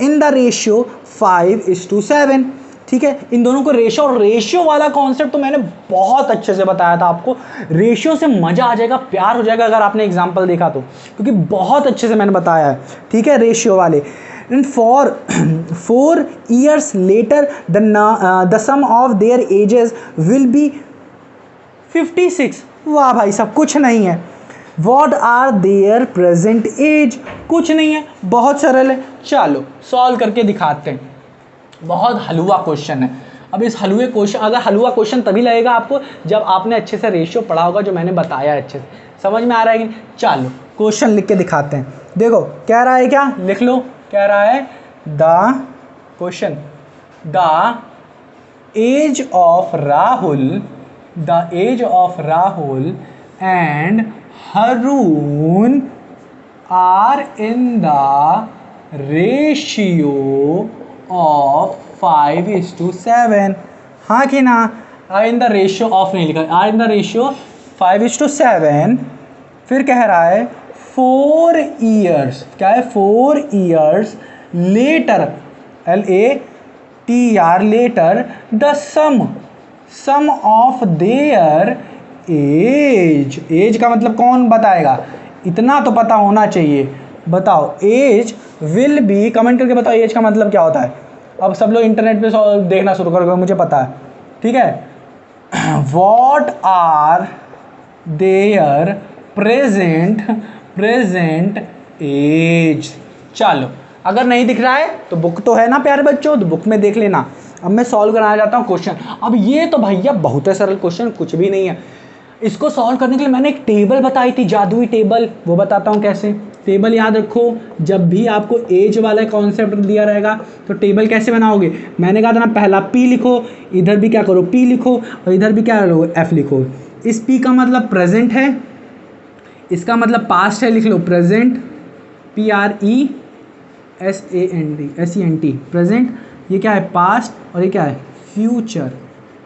in the ratio 5:7। ठीक है, इन दोनों को रेशियो, और रेशियो वाला कॉन्सेप्ट तो मैंने बहुत अच्छे से बताया था आपको। रेशियो से मज़ा आ जाएगा, प्यार हो जाएगा अगर आपने एग्जाम्पल देखा तो, क्योंकि बहुत अच्छे से मैंने बताया है। ठीक है, रेशियो वाले। And for 4 years later, the sum of their ages will be 56. वाह भाई सब कुछ नहीं है। What are their present age? कुछ नहीं है, बहुत सरल है। चलो सॉल्व करके दिखाते हैं। बहुत हलवा क्वेश्चन है। अब इस हलवे क्वेश्चन, अगर हलवा क्वेश्चन तभी लगेगा आपको जब आपने अच्छे से रेशियो पढ़ा होगा, जो मैंने बताया अच्छे से। समझ में आ रहा है कि? चलो क्वेश्चन लिख के दिखाते हैं। देखो कह रहा है क्या, लिख लो। कह रहा है the question, the age of Rahul and Haroon are in the ratio of 5:7। हाँ कि ना, are in the ratio of नहीं लिखा, आर इन द रेशियो 5:7। फिर कह रहा है 4 years, क्या है 4 years later, LATR later, the sum of their age। Age का मतलब कौन बताएगा, इतना तो पता होना चाहिए। बताओ एज विल बी, कमेंट करके बताओ एज का मतलब क्या होता है। अब सब लोग इंटरनेट पे देखना शुरू करोगे, मुझे पता है। ठीक है, what are their present age. चलो अगर नहीं दिख रहा है तो बुक तो है ना प्यारे बच्चों, तो बुक में देख लेना। अब मैं सॉल्व कराना चाहता हूँ क्वेश्चन। अब ये तो भैया बहुत है सरल क्वेश्चन, कुछ भी नहीं है। इसको सॉल्व करने के लिए मैंने एक टेबल बताई थी, जादुई टेबल, वो बताता हूँ कैसे। टेबल याद रखो, जब भी आपको एज वाला कॉन्सेप्ट दिया रहेगा तो टेबल कैसे बनाओगे। मैंने कहा था ना, पहला P लिखो, इधर भी क्या करो P लिखो, और इधर भी क्या करो F लिखो। इस P का मतलब प्रेजेंट है, इसका मतलब पास्ट है, लिख लो प्रेजेंट, PRESENT प्रेजेंट। ये क्या है पास्ट, और ये क्या है फ्यूचर।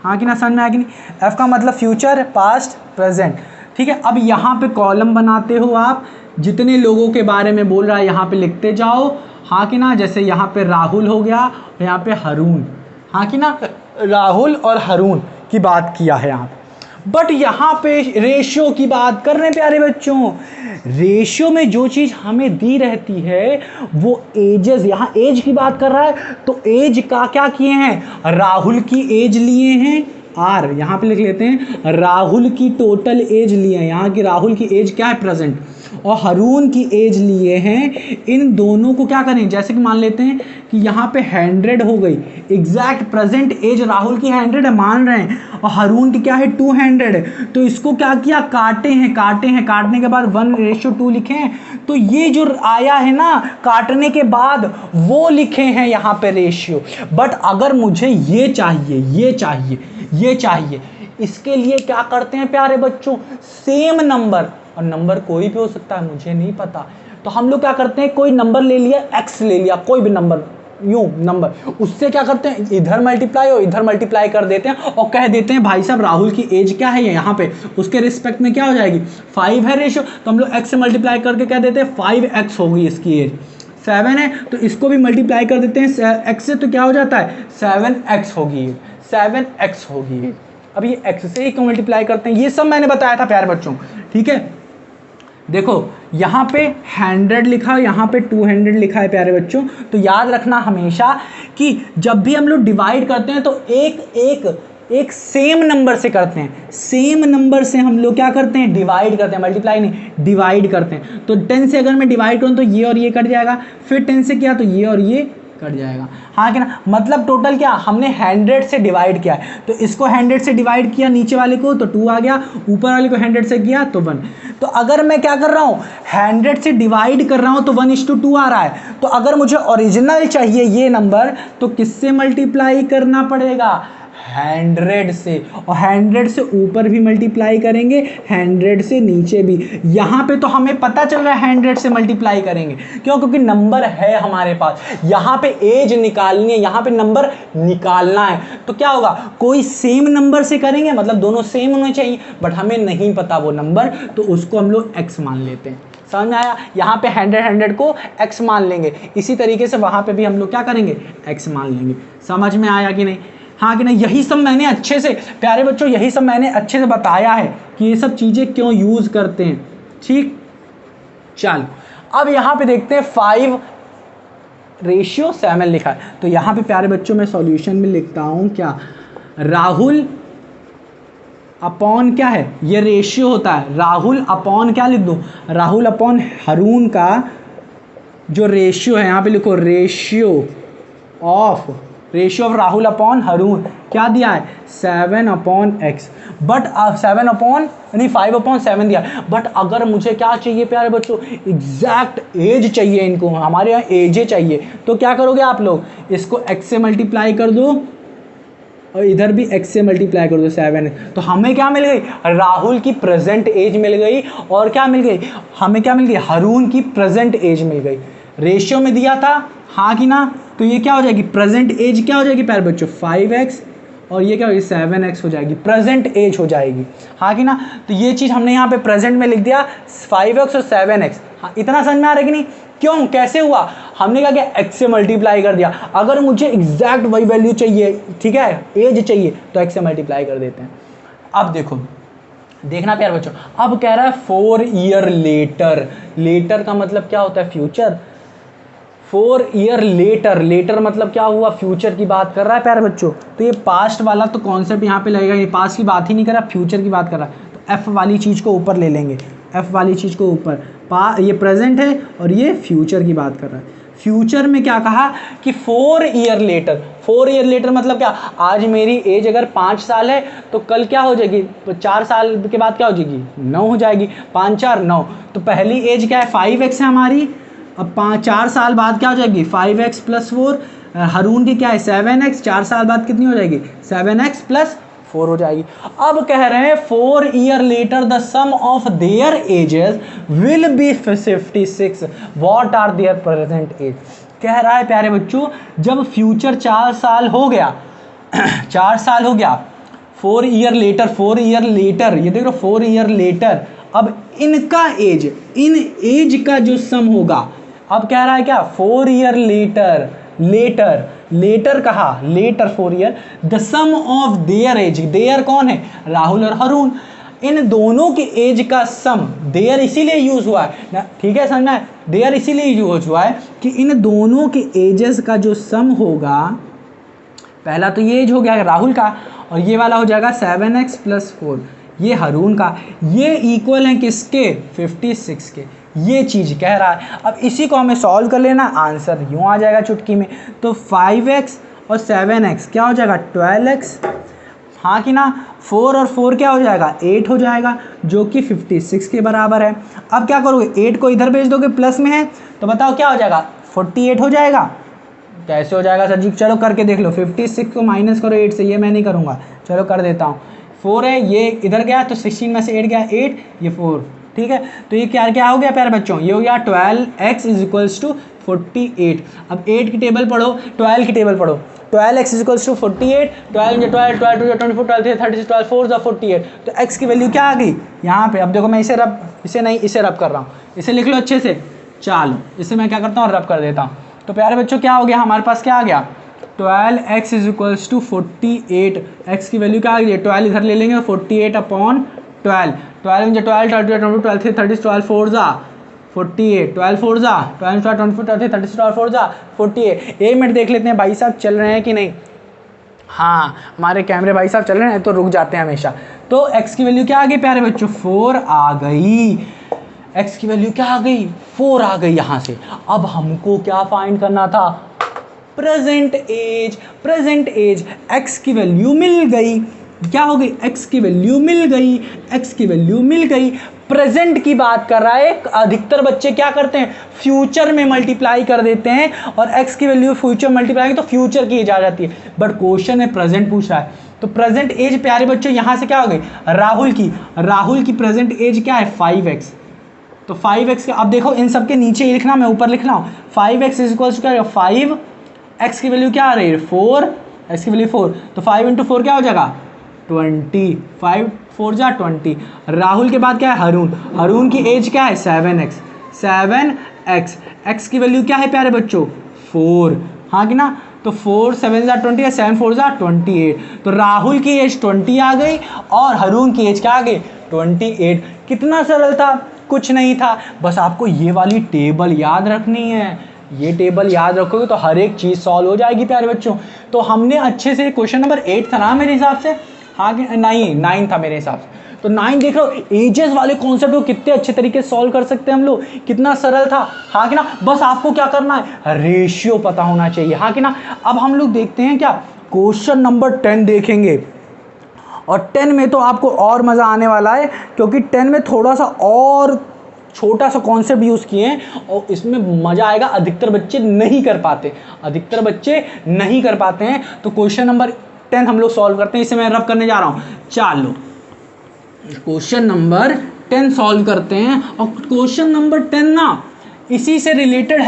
हाँ कि ना, समझ में आया कि नहीं। एफ का मतलब फ्यूचर, पास्ट, प्रेजेंट। ठीक है, अब यहाँ पे कॉलम बनाते हो आप, जितने लोगों के बारे में बोल रहा है यहाँ पे लिखते जाओ। हाँ कि ना, जैसे यहाँ पे राहुल हो गया, यहाँ पे हरून। हाँ कि ना, राहुल और हरून की बात किया है यहाँ पे। बट यहाँ पे रेशियो की बात कर रहे हैं प्यारे बच्चों। रेशियो में जो चीज़ हमें दी रहती है वो एजेस, यहाँ एज की बात कर रहा है, तो एज का क्या किए हैं, राहुल की एज लिए हैं R, यहाँ पे लिख लेते हैं राहुल की टोटल एज लिए हैं। यहाँ की राहुल की एज क्या है प्रेजेंट, और हारून की एज लिए हैं, इन दोनों को क्या करें, जैसे कि मान लेते हैं कि यहाँ पे 100 हो गई, एग्जैक्ट प्रेजेंट एज राहुल की 100 है मान रहे हैं, और हारून की क्या है 200 है, तो इसको क्या किया, काटने के बाद 1:2 लिखे हैं। तो ये जो आया है ना काटने के बाद वो लिखे हैं यहाँ पे रेशियो। बट अगर मुझे ये चाहिए, इसके लिए क्या करते हैं प्यारे बच्चों, सेम नंबर, और नंबर कोई भी हो सकता है, मुझे नहीं पता, तो हम लोग क्या करते हैं, कोई नंबर ले लिया, x ले लिया, कोई भी नंबर, यूं नंबर, उससे क्या करते हैं, इधर मल्टीप्लाई और इधर मल्टीप्लाई कर देते हैं और कह देते हैं भाई साहब राहुल की एज क्या है यहाँ पे, उसके रिस्पेक्ट में क्या हो जाएगी 5 है रेशियो, तो हम लोग x से मल्टीप्लाई करके कह देते हैं 5x होगी इसकी एज। 7 है तो इसको भी मल्टीप्लाई कर देते हैं x से, तो क्या हो जाता है 7x होगी। अब ये x से ही मल्टीप्लाई करते हैं, ये सब मैंने बताया था प्यारे बच्चों, ठीक है। देखो यहाँ पे 100 लिखा, यहाँ पे 200 लिखा है प्यारे बच्चों, तो याद रखना हमेशा कि जब भी हम लोग डिवाइड करते हैं तो एक सेम नंबर से करते हैं, सेम नंबर से हम लोग क्या करते हैं, डिवाइड करते हैं, मल्टीप्लाई नहीं डिवाइड करते हैं। तो 10 से अगर मैं डिवाइड करूँ तो ये और ये कट जाएगा, फिर 10 से किया तो ये और ये कट जाएगा, हाँ कि ना, मतलब टोटल क्या हमने 100 से डिवाइड किया है, तो इसको 100 से डिवाइड किया नीचे वाले को तो 2 आ गया, ऊपर वाले को 100 से किया तो 1। तो अगर मैं क्या कर रहा हूँ 100 से डिवाइड कर रहा हूँ तो 1:2 आ रहा है। तो अगर मुझे ओरिजिनल चाहिए ये नंबर तो किससे मल्टीप्लाई करना पड़ेगा, 100 से, और 100 से ऊपर भी मल्टीप्लाई करेंगे, 100 से नीचे भी। यहाँ पे तो हमें पता चल रहा है 100 से मल्टीप्लाई करेंगे, क्यों, क्योंकि नंबर है हमारे पास, यहाँ पे एज निकालनी है, यहाँ पे नंबर निकालना है, तो क्या होगा, कोई सेम नंबर से करेंगे, मतलब दोनों सेम होने चाहिए, बट हमें नहीं पता वो नंबर, तो उसको हम लोग x मान लेते हैं। समझ में आया, यहाँ पे 100 को x मान लेंगे, इसी तरीके से वहाँ पे भी हम लोग क्या करेंगे, x मान लेंगे। समझ में आया कि नहीं, हाँ कि नहीं, यही सब मैंने अच्छे से प्यारे बच्चों, यही सब मैंने अच्छे से बताया है कि ये सब चीज़ें क्यों यूज़ करते हैं, ठीक। चलो अब यहाँ पे देखते हैं 5:7 लिखा है, तो यहाँ पे प्यारे बच्चों मैं सॉल्यूशन में लिखता हूँ क्या, राहुल अपॉन क्या है, ये रेशियो होता है, राहुल अपॉन क्या लिख दूँ, राहुल अपॉन हारून का जो रेशियो है, यहाँ पे लिखो रेशियो ऑफ राहुल अपॉन हारून, क्या दिया है 7/x, बट 5/7 दिया, बट अगर मुझे क्या चाहिए प्यारे बच्चों, एग्जैक्ट एज चाहिए, इनको हमारे यहाँ एज चाहिए, तो क्या करोगे आप लोग, इसको x से मल्टीप्लाई कर दो और इधर भी x से मल्टीप्लाई कर दो 7, तो हमें क्या मिल गई, राहुल की प्रेजेंट एज मिल गई, और क्या मिल गई, हमें क्या मिल गई, हारून की प्रेजेंट एज मिल गई, रेशियो में दिया था, हाँ कि ना, तो ये क्या हो जाएगी, प्रेजेंट एज क्या हो जाएगी प्यारे बच्चों 5x, और ये क्या होगी 7x हो जाएगी, प्रेजेंट एज हो जाएगी, हाँ कि ना। तो ये चीज़ हमने यहाँ पे प्रेजेंट में लिख दिया 5x और 7x, हाँ इतना समझ में आ रहा है कि नहीं, क्यों कैसे हुआ, हमने क्या किया x से मल्टीप्लाई कर दिया, अगर मुझे एग्जैक्ट वही वैल्यू चाहिए, ठीक है, एज चाहिए, तो x से मल्टीप्लाई कर देते हैं। अब देखो देखना प्यारे बच्चों, अब कह रहा है 4 ईयर लेटर, लेटर का मतलब क्या होता है, फ्यूचर, 4 ईयर लेटर मतलब क्या हुआ, फ्यूचर की बात कर रहा है प्यारे बच्चों, तो ये पास्ट वाला तो कॉन्सेप्ट यहाँ पे लगेगा, ये पास्ट की बात ही नहीं कर रहा, फ्यूचर की बात कर रहा है, तो f वाली चीज़ को ऊपर ले लेंगे, f वाली चीज़ को ऊपर, ये प्रेजेंट है और ये फ्यूचर की बात कर रहा है। फ्यूचर में क्या कहा कि 4 ईयर लेटर मतलब क्या, आज मेरी एज अगर 5 साल है तो कल क्या हो जाएगी, 4 साल के बाद क्या हो जाएगी, 9 हो जाएगी, 5 4 9, तो पहली एज क्या है 5x है हमारी, अब 4 साल बाद क्या हो जाएगी 5x + 4, हारून की क्या है 7x, 4 साल बाद कितनी हो जाएगी 7x + 4 हो जाएगी। अब कह रहे हैं 4 year later the sum of their ages will be 56, what are their present age. कह रहा है प्यारे बच्चों, जब फ्यूचर 4 साल हो गया 4 साल हो गया, 4 ईयर लेटर, ये देख रहे 4 ईयर लेटर, अब इनका एज, इन एज का जो सम होगा, अब कह रहा है क्या 4 ईयर लेटर कहा, later 4 year, the sum of their age, their कौन है, राहुल और हारून, इन दोनों के एज का सम, देयर इसीलिए यूज हुआ है ना, ठीक है समझना है, देयर इसीलिए यूज हुआ है कि इन दोनों के एजेस का जो सम होगा, पहला तो ये एज हो गया राहुल का, और ये वाला हो जाएगा 7x + 4, ये हारून का, ये इक्वल है किसके 56 के, ये चीज़ कह रहा है। अब इसी को हमें सॉल्व कर लेना, आंसर यूँ आ जाएगा चुटकी में। तो 5x और 7x क्या हो जाएगा 12x, हाँ कि ना। 4 और 4 क्या हो जाएगा 8 हो जाएगा, जो कि 56 के बराबर है। अब क्या करोगे 8 को इधर भेज दोगे, प्लस में है तो बताओ क्या हो जाएगा 48 हो जाएगा। कैसे हो जाएगा सर जी, चलो करके देख लो। 56 को माइनस करो 8 से, ये मैं नहीं करूँगा, चलो कर देता हूँ। 4 है, ये इधर गया तो 16 में से 8 गया 8, ये 4, ठीक है। तो ये क्या क्या हो गया प्यारे बच्चों, ये हो गया 12x इज इक्वल्स टू 48। अब 8 की टेबल पढ़ो, 12 की टेबल पढ़ो। 12x is equals to 48, 12 × 12, 12 × 2 24, 12 × 36, 12 4 = 48। तो x की वैल्यू क्या आ गई यहाँ पे। अब देखो मैं इसे रब कर रहा हूँ, इसे लिख लो अच्छे से। चलो इसे मैं क्या करता हूँ रब कर देता हूँ। तो प्यारे बच्चों क्या हो गया हमारे पास, क्या आ गया 12x is equals to 48। x की वैल्यू क्या आ गई 12 इधर ले लेंगे, 48/12, 12 × 12, 12 × 2 12 3 30, 12 4 = 48, 12 4 = 12 24, 12 30, 12 4 = 48। 1 मिनट देख लेते हैं भाई साहब चल रहे हैं कि नहीं। हाँ हमारे कैमरे भाई साहब चल रहे हैं तो रुक जाते हैं हमेशा। तो x की वैल्यू क्या आ गई प्यारे बच्चों 4 आ गई। x की वैल्यू क्या आ गई 4 आ गई यहाँ से। अब हमको क्या फाइंड करना था present age. Present age x की वैल्यू मिल गई, क्या हो गई x की वैल्यू मिल गई, x की वैल्यू मिल गई। प्रेजेंट की बात कर रहा है, अधिकतर बच्चे क्या करते हैं फ्यूचर में मल्टीप्लाई कर देते हैं और x की वैल्यू फ्यूचर मल्टीप्लाई तो फ्यूचर की एज आ जाती है, बट क्वेश्चन में प्रेजेंट पूछ रहा है। तो प्रेजेंट एज प्यारे बच्चों यहाँ से क्या हो गई राहुल की प्रेजेंट एज क्या है 5x। तो 5x अब देखो इन सब के नीचे ही लिखना, मैं ऊपर लिख रहा हूँ 5x इज इक्वल टू क्या 5, x की वैल्यू क्या आ रही है 4, x की वैल्यू 4, तो 5 × 4 क्या हो जाएगा 20, 5 4 = 20। राहुल के बाद क्या है हारून की एज क्या है 7x, x की वैल्यू क्या है प्यारे बच्चों 4, हाँ कि ना। तो 4 7 = 20 है, 7 4 = 28। तो राहुल की एज 20 आ गई और हारून की एज क्या आ गई 28। कितना सरल था, कुछ नहीं था, बस आपको ये वाली टेबल याद रखनी है। ये टेबल याद रखोगे तो हर एक चीज़ सॉल्व हो जाएगी प्यारे बच्चों। तो हमने अच्छे से क्वेश्चन नंबर 8 था ना मेरे हिसाब से, हाँ कि 9 था मेरे हिसाब से। तो 9 देख लो, एजेस वाले कॉन्सेप्ट को कितने अच्छे तरीके से सॉल्व कर सकते हैं हम लोग, कितना सरल था, हाँ कि ना। बस आपको क्या करना है रेशियो पता होना चाहिए, हाँ कि ना। अब हम लोग देखते हैं क्या क्वेश्चन नंबर 10 देखेंगे, और 10 में तो आपको और मज़ा आने वाला है क्योंकि 10 में थोड़ा सा और छोटा सा कॉन्सेप्ट यूज़ किए हैं और इसमें मज़ा आएगा। अधिकतर बच्चे नहीं कर पाते हैं। तो क्वेश्चन नंबर 10 हम लोग सॉल्व करते हैं, इसे मैं रब करने जा रहा हूँ। चलो क्वेश्चन नंबर 10 सॉल्व करते हैं। और क्वेश्चन नंबर 10 ना इसी से रिलेटेड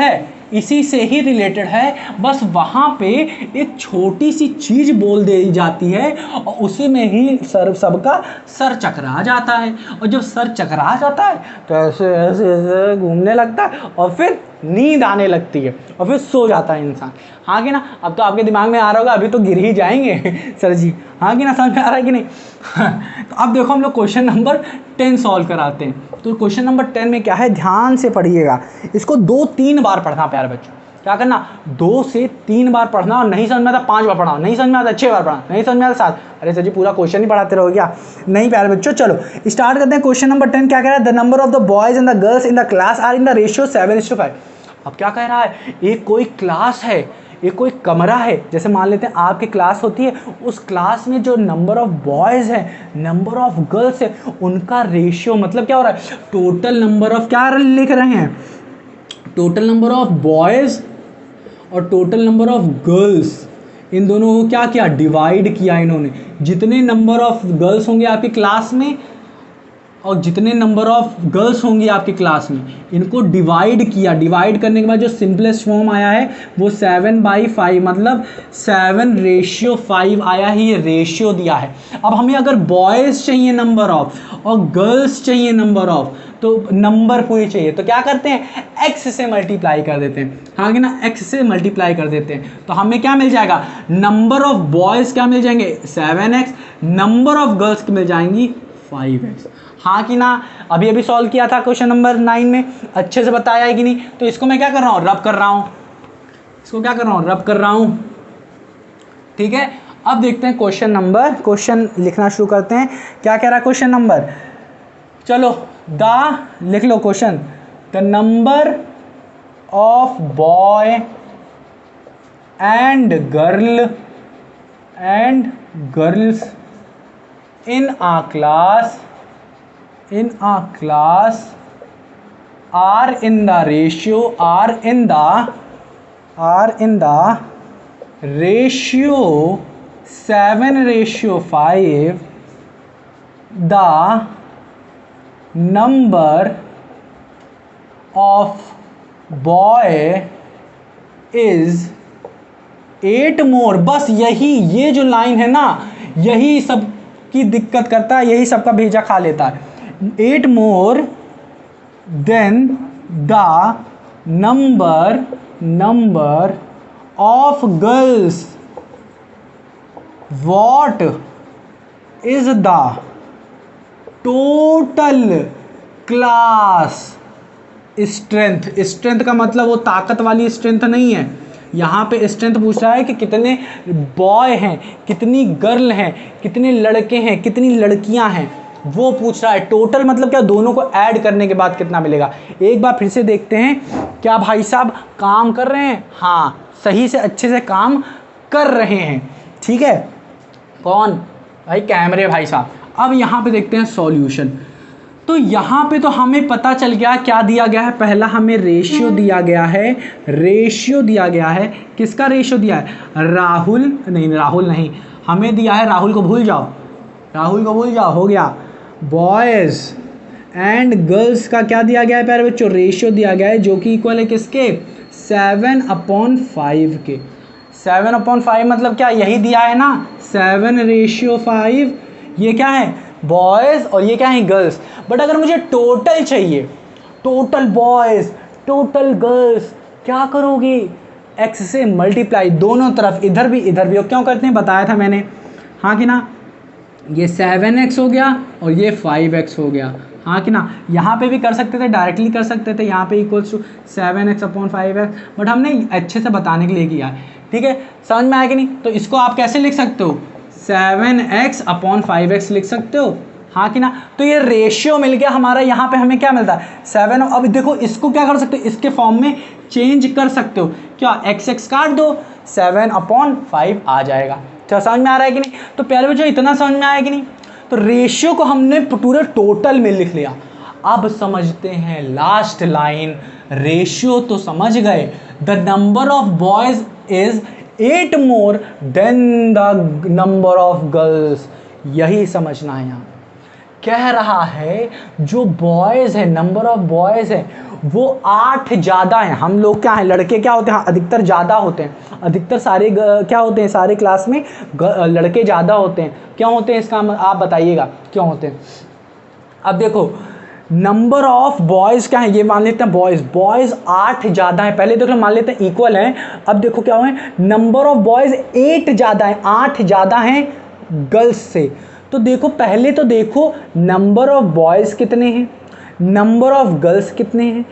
है, बस वहाँ पे एक छोटी सी चीज़ बोल दी जाती है और उसी में ही सबका सर चकरा जाता है। और जब सर चकरा जाता है तो ऐसे ऐसे ऐसे घूमने लगता है और फिर नींद आने लगती है और फिर सो जाता है इंसान, हाँ कि ना। अब तो आपके दिमाग में आ रहा होगा अभी तो गिर ही जाएंगे सर जी, हाँ कि ना, समझ में आ रहा है कि नहीं। तो अब देखो हम लोग क्वेश्चन नंबर 10 सॉल्व कराते हैं। तो क्वेश्चन नंबर 10 में क्या है, ध्यान से पढ़िएगा, इसको 2-3 बार पढ़ना प्यारे बच्चों। क्या करना 2 से 3 बार पढ़ना, और नहीं समझ में आता 5 बार पढ़ना, नहीं समझ में आता 6 बार पढ़ना, नहीं समझ में आता 7। अरे सर जी पूरा क्वेश्चन ही पढ़ाते रहो क्या, नहीं प्यारे बच्चों। चलो स्टार्ट करते हैं। क्वेश्चन नंबर 10 क्या कह रहा है, the number of the boys and the girls in the class are in the ratio 7:5। अब क्या कह रहा है, एक कोई क्लास है, एक कोई कमरा है, जैसे मान लेते हैं आपकी क्लास होती है, उस क्लास में जो नंबर ऑफ बॉयज़ है, नंबर ऑफ गर्ल्स है, उनका रेशियो मतलब क्या हो रहा है, टोटल नंबर ऑफ क्या लिख रहे हैं, टोटल नंबर ऑफ बॉयज़ और टोटल नंबर ऑफ गर्ल्स, इन दोनों को क्या किया डिवाइड किया इन्होंने। जितने नंबर ऑफ गर्ल्स होंगे आपकी क्लास में और जितने नंबर ऑफ गर्ल्स होंगी आपकी क्लास में, इनको डिवाइड किया। डिवाइड करने के बाद जो सिंपलेस्ट फॉर्म आया है वो 7/5, मतलब 7:5 आया ही, ये रेशियो दिया है। अब हमें अगर बॉयज़ चाहिए नंबर ऑफ और गर्ल्स चाहिए नंबर ऑफ, तो नंबर पूरे चाहिए, तो क्या करते हैं x से मल्टीप्लाई कर देते हैं, हाँ कि ना, x से मल्टीप्लाई कर देते हैं। तो हमें क्या मिल जाएगा, नंबर ऑफ बॉयज़ क्या मिल जाएंगे 7x, नंबर ऑफ गर्ल्स की मिल जाएंगी 5x, हाँ कि ना। अभी सॉल्व किया था क्वेश्चन नंबर 9 में, अच्छे से बताया है कि नहीं। तो इसको मैं क्या कर रहा हूँ रब कर रहा हूँ, ठीक है। अब देखते हैं क्वेश्चन लिखना शुरू करते हैं। क्या कह रहा है क्वेश्चन नंबर, चलो लिख लो question, the number of boy and girls in a class are in the ratio 7:5. The number of boy is 8 more. बस यही, ये जो लाइन है ना, यही सब की दिक्कत करता है, यही सबका भेजा खा लेता है। 8 more than the number of girls. What is the total class strength? Strength का मतलब वो ताकत वाली स्ट्रेंथ नहीं है, यहाँ पे स्ट्रेंथ पूछ रहा है कि कितने बॉय हैं, कितनी गर्ल हैं, कितने लड़के हैं, कितनी लड़कियां हैं, वो पूछ रहा है। टोटल मतलब क्या, दोनों को ऐड करने के बाद कितना मिलेगा। एक बार फिर से देखते हैं, क्या भाई साहब काम कर रहे हैं? हाँ, सही से अच्छे से काम कर रहे हैं, ठीक है। कौन भाई? कैमरे भाई साहब। अब यहाँ पे देखते हैं सॉल्यूशन। तो यहाँ पे तो हमें पता चल गया क्या दिया गया है। पहला हमें रेशियो दिया गया है, किसका रेशियो दिया है? राहुल नहीं, हमें दिया है, राहुल को भूल जाओ, हो गया। बॉयज़ एंड गर्ल्स का क्या दिया गया है प्यारे बच्चों? रेशियो दिया गया है, जो कि इक्वल है किसके? 7/5 के। 7/5 मतलब क्या, यही दिया है ना, 7:5। ये क्या है? बॉयज़, और ये क्या है? गर्ल्स। बट अगर मुझे टोटल चाहिए, टोटल बॉयज़, टोटल गर्ल्स, क्या करोगे? x से मल्टीप्लाई दोनों तरफ, इधर भी और क्यों करते हैं, बताया था मैंने, हाँ कि ना। ये 7x हो गया और ये 5x हो गया, हाँ कि ना। यहाँ पे भी कर सकते थे, डायरेक्टली कर सकते थे, यहाँ पे इक्वल्स टू 7x/5x, बट हमने अच्छे से बताने के लिए किया है, ठीक है। समझ में आया कि नहीं? तो इसको आप कैसे लिख सकते हो? 7x/5x लिख सकते हो, हाँ कि ना। तो ये रेशियो मिल गया हमारा। यहाँ पे हमें क्या मिलता है? 7। अब देखो, इसको क्या कर सकते हो? इसके फॉर्म में चेंज कर सकते हो, क्या? x काट दो, 7/5 आ जाएगा। तो समझ में आ रहा है कि नहीं? तो प्यारे बच्चों, इतना समझ में आया कि नहीं? तो रेशियो को हमने पूरे टोटल में लिख लिया। अब समझते हैं लास्ट लाइन। रेशियो तो समझ गए, the number of boys is 8 more than the number of girls। यही समझना है। यहाँ कह रहा है जो बॉयज़ है, नंबर ऑफ बॉयज़ है वो 8 ज़्यादा हैं। हम लोग क्या हैं, लड़के क्या होते हैं, अधिकतर ज़्यादा होते हैं, अधिकतर सारे क्या होते हैं, सारे क्लास में लड़के ज़्यादा होते हैं। क्यों होते हैं, इसका आप बताइएगा क्यों होते हैं। अब देखो, नंबर ऑफ बॉयज़ क्या है, ये मान लेते हैं बॉयज़ 8 ज़्यादा है। पहले देखो मान लेते हैं इक्वल हैं। अब देखो क्या हुआ है, नंबर ऑफ बॉयज़ 8 ज़्यादा है, 8 ज़्यादा हैं गर्ल्स से। तो देखो, पहले तो देखो नंबर ऑफ बॉयज़ कितने हैं, नंबर ऑफ गर्ल्स कितने हैं।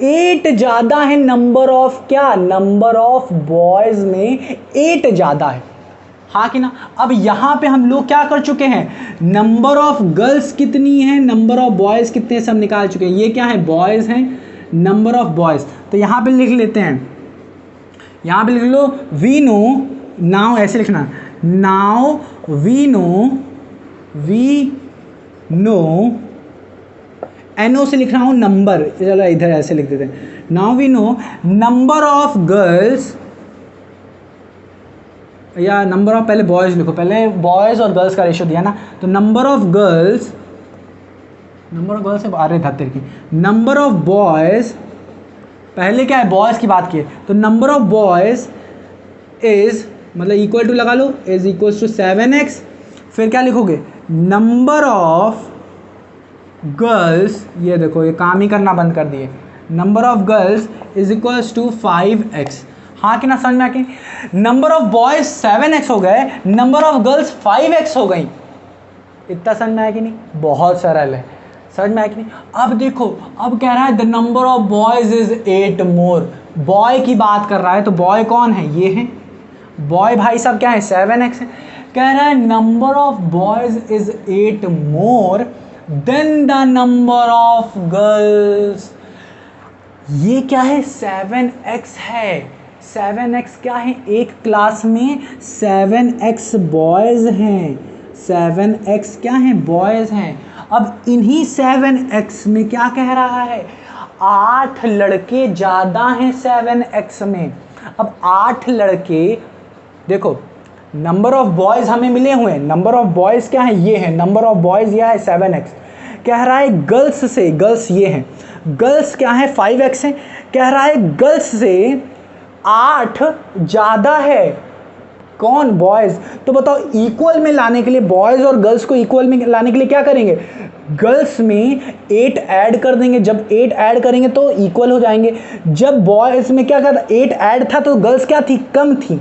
8 ज़्यादा है नंबर ऑफ क्या, नंबर ऑफ बॉयज़ में 8 ज़्यादा है, हाँ कि ना। अब यहाँ पे हम लोग क्या कर चुके हैं, नंबर ऑफ गर्ल्स कितनी है, नंबर ऑफ बॉयज़ कितने हैं, सब निकाल चुके हैं। ये क्या है, बॉयज़ हैं, नंबर ऑफ बॉयज़। तो यहाँ पे लिख लेते हैं, यहाँ पे लिख लो वी नो, नाउ ऐसे लिखना, नाउ वी नो, NO से लिख रहा हूँ नंबर, चलो इधर ऐसे लिख देते हैं। Now we know number of girls, या नंबर ऑफ, पहले बॉयज़ लिखो, पहले बॉयज़ और गर्ल्स का रेशियो दिया ना। तो नंबर ऑफ गर्ल्स से आ रहे धत्तर की, नंबर ऑफ बॉयज़, पहले क्या है, बॉयज़ की बात की है, तो नंबर ऑफ बॉयज़ इज़, मतलब इक्वल टू लगा लो, इज इक्वल्स टू 7x। फिर क्या लिखोगे, नंबर ऑफ गर्ल्स, ये देखो ये काम ही करना बंद कर दिए, number of girls is equals to 5x, हाँ कि ना। समझ में आके, नंबर ऑफ बॉयज 7x हो गए, नंबर ऑफ गर्ल्स 5x हो गई। इतना समझ में आया कि नहीं, बहुत सरल है, समझ में आया कि नहीं। अब देखो, अब कह रहा है the number of boys is 8 more, boy की बात कर रहा है, तो बॉय कौन है, ये है बॉय भाई साहब क्या है 7x है। कह रहा है number of boys is 8 more than the number of girls. ये क्या है 7x है। 7x क्या है, एक क्लास में 7x बॉयज हैं, 7x क्या है बॉयज हैं। अब इन्हीं 7x में क्या कह रहा है 8 लड़के ज़्यादा हैं 7x में। अब 8 लड़के, देखो नंबर ऑफ बॉयज़ हमें मिले हुए हैं, नंबर ऑफ बॉयज़ क्या है ये है, नंबर ऑफ बॉयज़ यह है 7x। कह रहा है गर्ल्स से, गर्ल्स ये हैं, गर्ल्स क्या है 5x है। कह रहा है गर्ल्स से 8 ज़्यादा है कौन, बॉयज़। तो बताओ इक्वल में लाने के लिए, बॉयज़ और गर्ल्स को इक्वल में लाने के लिए क्या करेंगे, गर्ल्स में 8 ऐड कर देंगे। जब 8 ऐड करेंगे तो इक्वल हो जाएंगे। जब बॉयज़ में क्या था 8 ऐड था तो गर्ल्स क्या थी, कम थी,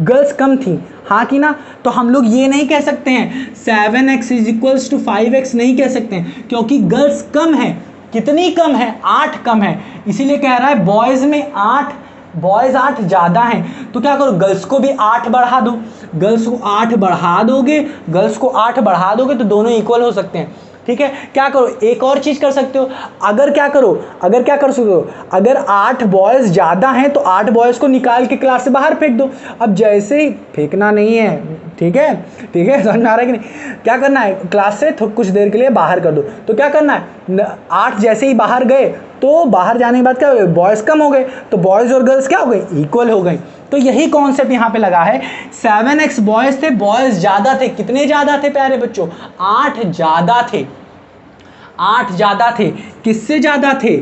गर्ल्स कम थी, हाँ कि ना। तो हम लोग ये नहीं कह सकते हैं 7x is equals to 5x, नहीं कह सकते हैं क्योंकि गर्ल्स कम है। कितनी कम है, 8 कम है। इसीलिए कह रहा है बॉयज़ में 8, बॉयज़ 8 ज़्यादा हैं। तो क्या करो, गर्ल्स को भी 8 बढ़ा दो, गर्ल्स को 8 बढ़ा दोगे, गर्ल्स को 8 बढ़ा दोगे तो दोनों इक्वल हो सकते हैं। ठीक है, क्या करो एक और चीज़ कर सकते हो, अगर क्या करो, अगर क्या कर सकते हो, अगर 8 बॉयज़ ज़्यादा हैं तो 8 बॉयज़ को निकाल के क्लास से बाहर फेंक दो। अब जैसे ही फेंकना नहीं है, ठीक है, ठीक है, समझ में आ रहा है कि नहीं। क्या करना है, क्लास से कुछ देर के लिए बाहर कर दो। तो क्या करना है, 8 जैसे ही बाहर गए तो बाहर जाने के बाद क्या हो गए, बॉयज़ कम हो गए, तो बॉयज़ और गर्ल्स क्या हो गए, इक्वल हो गए। तो यही कॉन्सेप्ट यहाँ पे लगा है। 7x बॉयज़ थे, बॉयज़ ज़्यादा थे। कितने ज़्यादा थे प्यारे बच्चों, 8 ज़्यादा थे, 8 ज़्यादा थे। किससे ज़्यादा थे,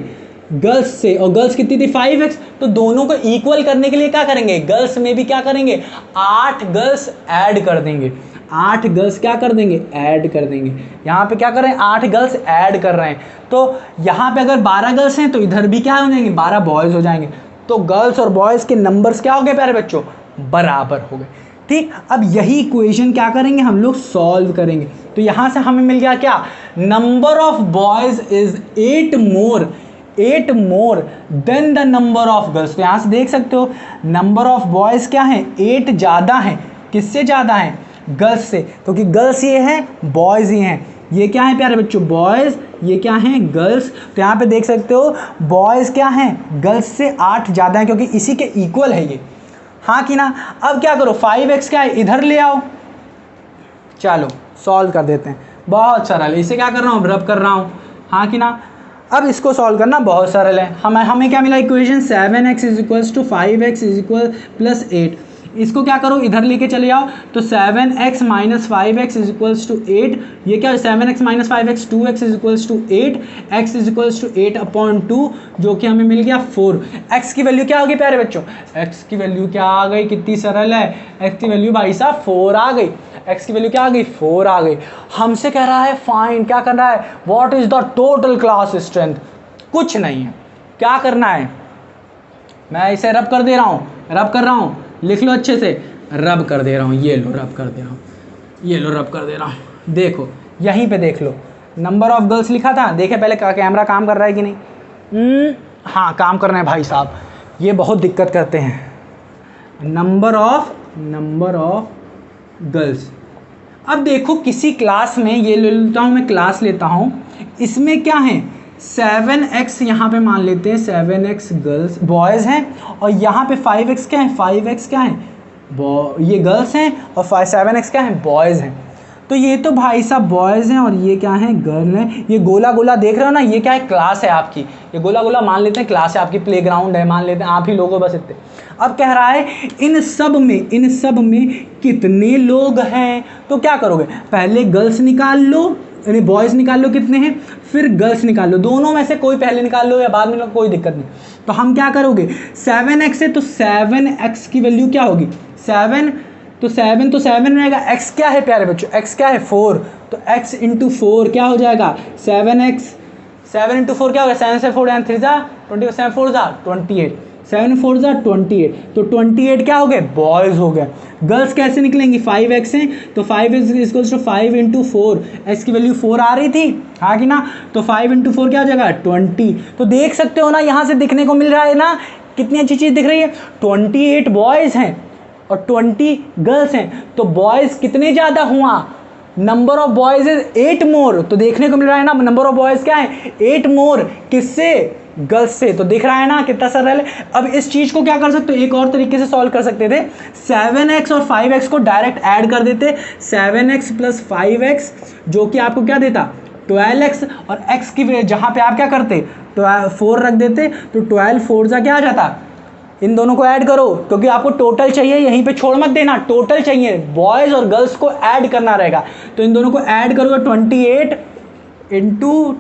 गर्ल्स से। और गर्ल्स कितनी थी 5x। तो दोनों को इक्वल करने के लिए क्या करेंगे, गर्ल्स में भी क्या करेंगे 8 गर्ल्स ऐड कर देंगे, 8 गर्ल्स क्या कर देंगे, ऐड कर देंगे। यहाँ पे क्या कर रहे हैं, 8 गर्ल्स ऐड कर रहे हैं। तो यहाँ पे अगर 12 गर्ल्स हैं तो इधर भी क्या हो जाएंगे, 12 बॉयज़ हो जाएंगे। तो गर्ल्स और बॉयज़ के नंबर्स क्या हो गए प्यारे बच्चों, बराबर हो गए। ठीक, अब यही इक्वेशन क्या करेंगे हम लोग, सॉल्व करेंगे। तो यहाँ से हमें मिल गया क्या, number of boys is 8 more, 8 more than the number of girls. तो यहाँ से देख सकते हो नंबर ऑफ बॉयज़ क्या है, 8 ज़्यादा हैं। किससे ज़्यादा हैं, गर्ल्स से, क्योंकि गर्ल्स ये हैं, बॉयज़ ये हैं। ये क्या है प्यारे बच्चों, बॉयज़, ये क्या हैं, गर्ल्स। तो यहाँ पे देख सकते हो बॉयज़ क्या हैं, गर्ल्स से 8 ज़्यादा हैं, क्योंकि इसी के इक्वल है ये, हाँ कि ना। अब क्या करो, 5x क्या है, इधर ले आओ। चलो सॉल्व कर देते हैं, बहुत सरल है। इसे क्या कर रहा हूँ, रब कर रहा हूँ, हाँ कि ना। अब इसको सॉल्व करना बहुत सरल है। हमें क्या मिला equation, 7x is equals to 5x is equal plus 8। इसको क्या करो, इधर लेके चले आओ। तो 7x minus 5x is equals to 8। ये क्या है, 7x minus 5x 2x is equals to 8, x is equals to 8/2, जो कि हमें मिल गया 4। x की वैल्यू क्या होगी प्यारे बच्चों, x की वैल्यू क्या आ गई, कितनी सरल है, x की वैल्यू भाई साहब 4 आ गई। x की वैल्यू क्या आ गई, 4 आ गई। हमसे कह रहा है फाइंड, क्या करना है, what is the total class strength. कुछ नहीं है, क्या करना है, मैं इसे रब कर दे रहा हूँ, रब कर रहा हूँ, लिख लो अच्छे से, रब कर दे रहा हूँ, ये लो रब कर दे रहा हूँ, ये लो रब कर दे रहा हूँ। देखो यहीं पे देख लो, नंबर ऑफ गर्ल्स लिखा था, देखे पहले कैमरा काम कर रहा है कि नहीं। हाँ काम कर रहे हैं भाई साहब, ये बहुत दिक्कत करते हैं। Number of girls. अब देखो किसी क्लास में, ये ले लेता हूँ मैं, क्लास लेता हूँ, इसमें क्या है 7x, यहाँ पे मान लेते हैं 7x गर्ल्स बॉयज़ हैं, और यहाँ पे 5x क्या है, 5x क्या है, ये गर्ल्स हैं, और 7x क्या है, बॉयज़ हैं। तो ये तो भाई साहब बॉयज़ हैं और ये क्या है, गर्ल हैं। ये गोला गोला देख रहे हो ना, ये क्या है, क्लास है आपकी। ये गोला गोला मान लेते हैं क्लास है आपकी, प्लेग्राउंड है मान लेते हैं, आप ही लोगों बस इतने। अब कह रहा है इन सब में कितने लोग हैं। तो क्या करोगे, पहले गर्ल्स निकाल लो, यानी बॉयज़ निकाल लो कितने हैं, फिर गर्ल्स निकाल लो, दोनों में से कोई पहले निकाल लो या बाद में लो, कोई दिक्कत नहीं। तो हम क्या करोगे, 7x है तो 7x की वैल्यू क्या होगी, 7, तो 7 रहेगा। x क्या है प्यारे बच्चों, x क्या है 4, तो x इंटू 4 क्या हो जाएगा 7x, 7 इंटू 4 क्या होगा, 7 से 4 3 जा 20, 7 4 जा 28, 7 4 जा 28, तो 28 क्या हो गए, बॉयज़ हो गए। गर्ल्स कैसे निकलेंगी, 5x हैं, तो 5 is equals to 5 into 4, x की वैल्यू 4 आ रही थी, हाँ कि ना। तो 5 इंटू 4 क्या हो जाएगा 20। तो देख सकते हो ना, यहाँ से दिखने को मिल रहा है ना, कितनी अच्छी चीज़ दिख रही है, 28 बॉयज़ हैं, और 20 गर्ल्स हैं, तो बॉयज़ कितने ज़्यादा हुआ, नंबर ऑफ बॉयज़ इज 8 मोर। तो देखने को मिल रहा है ना, नंबर ऑफ बॉयज़ क्या है 8 मोर, किससे, गर्ल्स से। तो दिख रहा है ना कितना सरल है। अब इस चीज़ को क्या कर सकते हो, एक और तरीके से सॉल्व कर सकते थे, 7x और 5x को डायरेक्ट ऐड कर देते, 7x प्लस 5x जो कि आपको क्या देता 12x, और x की जहाँ पे आप क्या करते 4 रख देते, तो 12 4 जा क्या आ जाता, इन दोनों को ऐड करो क्योंकि आपको टोटल चाहिए, यहीं पे छोड़ मत देना, टोटल चाहिए, बॉयज़ और गर्ल्स को ऐड करना रहेगा। तो इन दोनों को ऐड करोगे 28 इंटू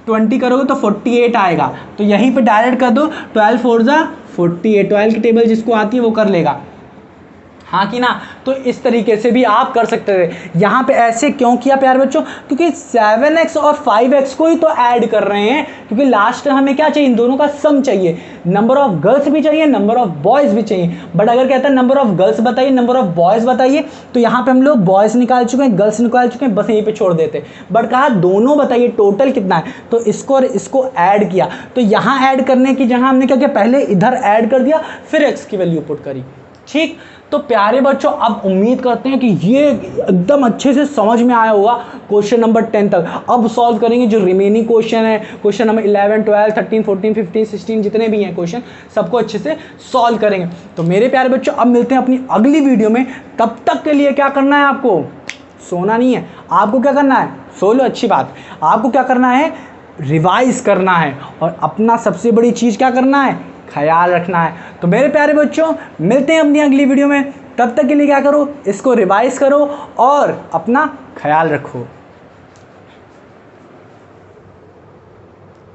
20 करोगे तो 48 आएगा। तो यहीं पे डायरेक्ट कर दो, 12 4 जा 48, 12 की टेबल जिसको आती है वो कर लेगा, हाँ कि ना। तो इस तरीके से भी आप कर सकते थे। यहाँ पे ऐसे क्यों किया प्यारे बच्चों, क्योंकि 7x और 5x को ही तो ऐड कर रहे हैं, क्योंकि लास्ट हमें क्या चाहिए, इन दोनों का सम चाहिए, नंबर ऑफ गर्ल्स भी चाहिए, नंबर ऑफ बॉयज़ भी चाहिए। बट अगर कहता है नंबर ऑफ गर्ल्स बताइए, नंबर ऑफ बॉयज़ बताइए, तो यहाँ पे हम लोग बॉयज़ निकाल चुके हैं, गर्ल्स निकाल चुके हैं, बस यहीं पे छोड़ देते। बट कहा दोनों बताइए टोटल कितना है, तो इसको और इसको ऐड किया। तो यहाँ ऐड करने की जगह हमने क्या किया, पहले इधर ऐड कर दिया, फिर x की वैल्यू पुट करी। ठीक, तो प्यारे बच्चों अब उम्मीद करते हैं कि ये एकदम अच्छे से समझ में आया होगा क्वेश्चन नंबर 10 तक। अब सॉल्व करेंगे जो रिमेनिंग क्वेश्चन है, क्वेश्चन नंबर 11, 12, 13, 14, 15, 16 जितने भी हैं क्वेश्चन, सबको अच्छे से सॉल्व करेंगे। तो मेरे प्यारे बच्चों अब मिलते हैं अपनी अगली वीडियो में। तब तक के लिए क्या करना है, आपको सोना नहीं है, आपको क्या करना है, सो लो, अच्छी बात। आपको क्या करना है, रिवाइज करना है, और अपना सबसे बड़ी चीज़ क्या करना है, ख्याल रखना है। तो मेरे प्यारे बच्चों मिलते हैं अपनी अगली वीडियो में, तब तक के लिए क्या करो, इसको रिवाइज करो और अपना ख्याल रखो।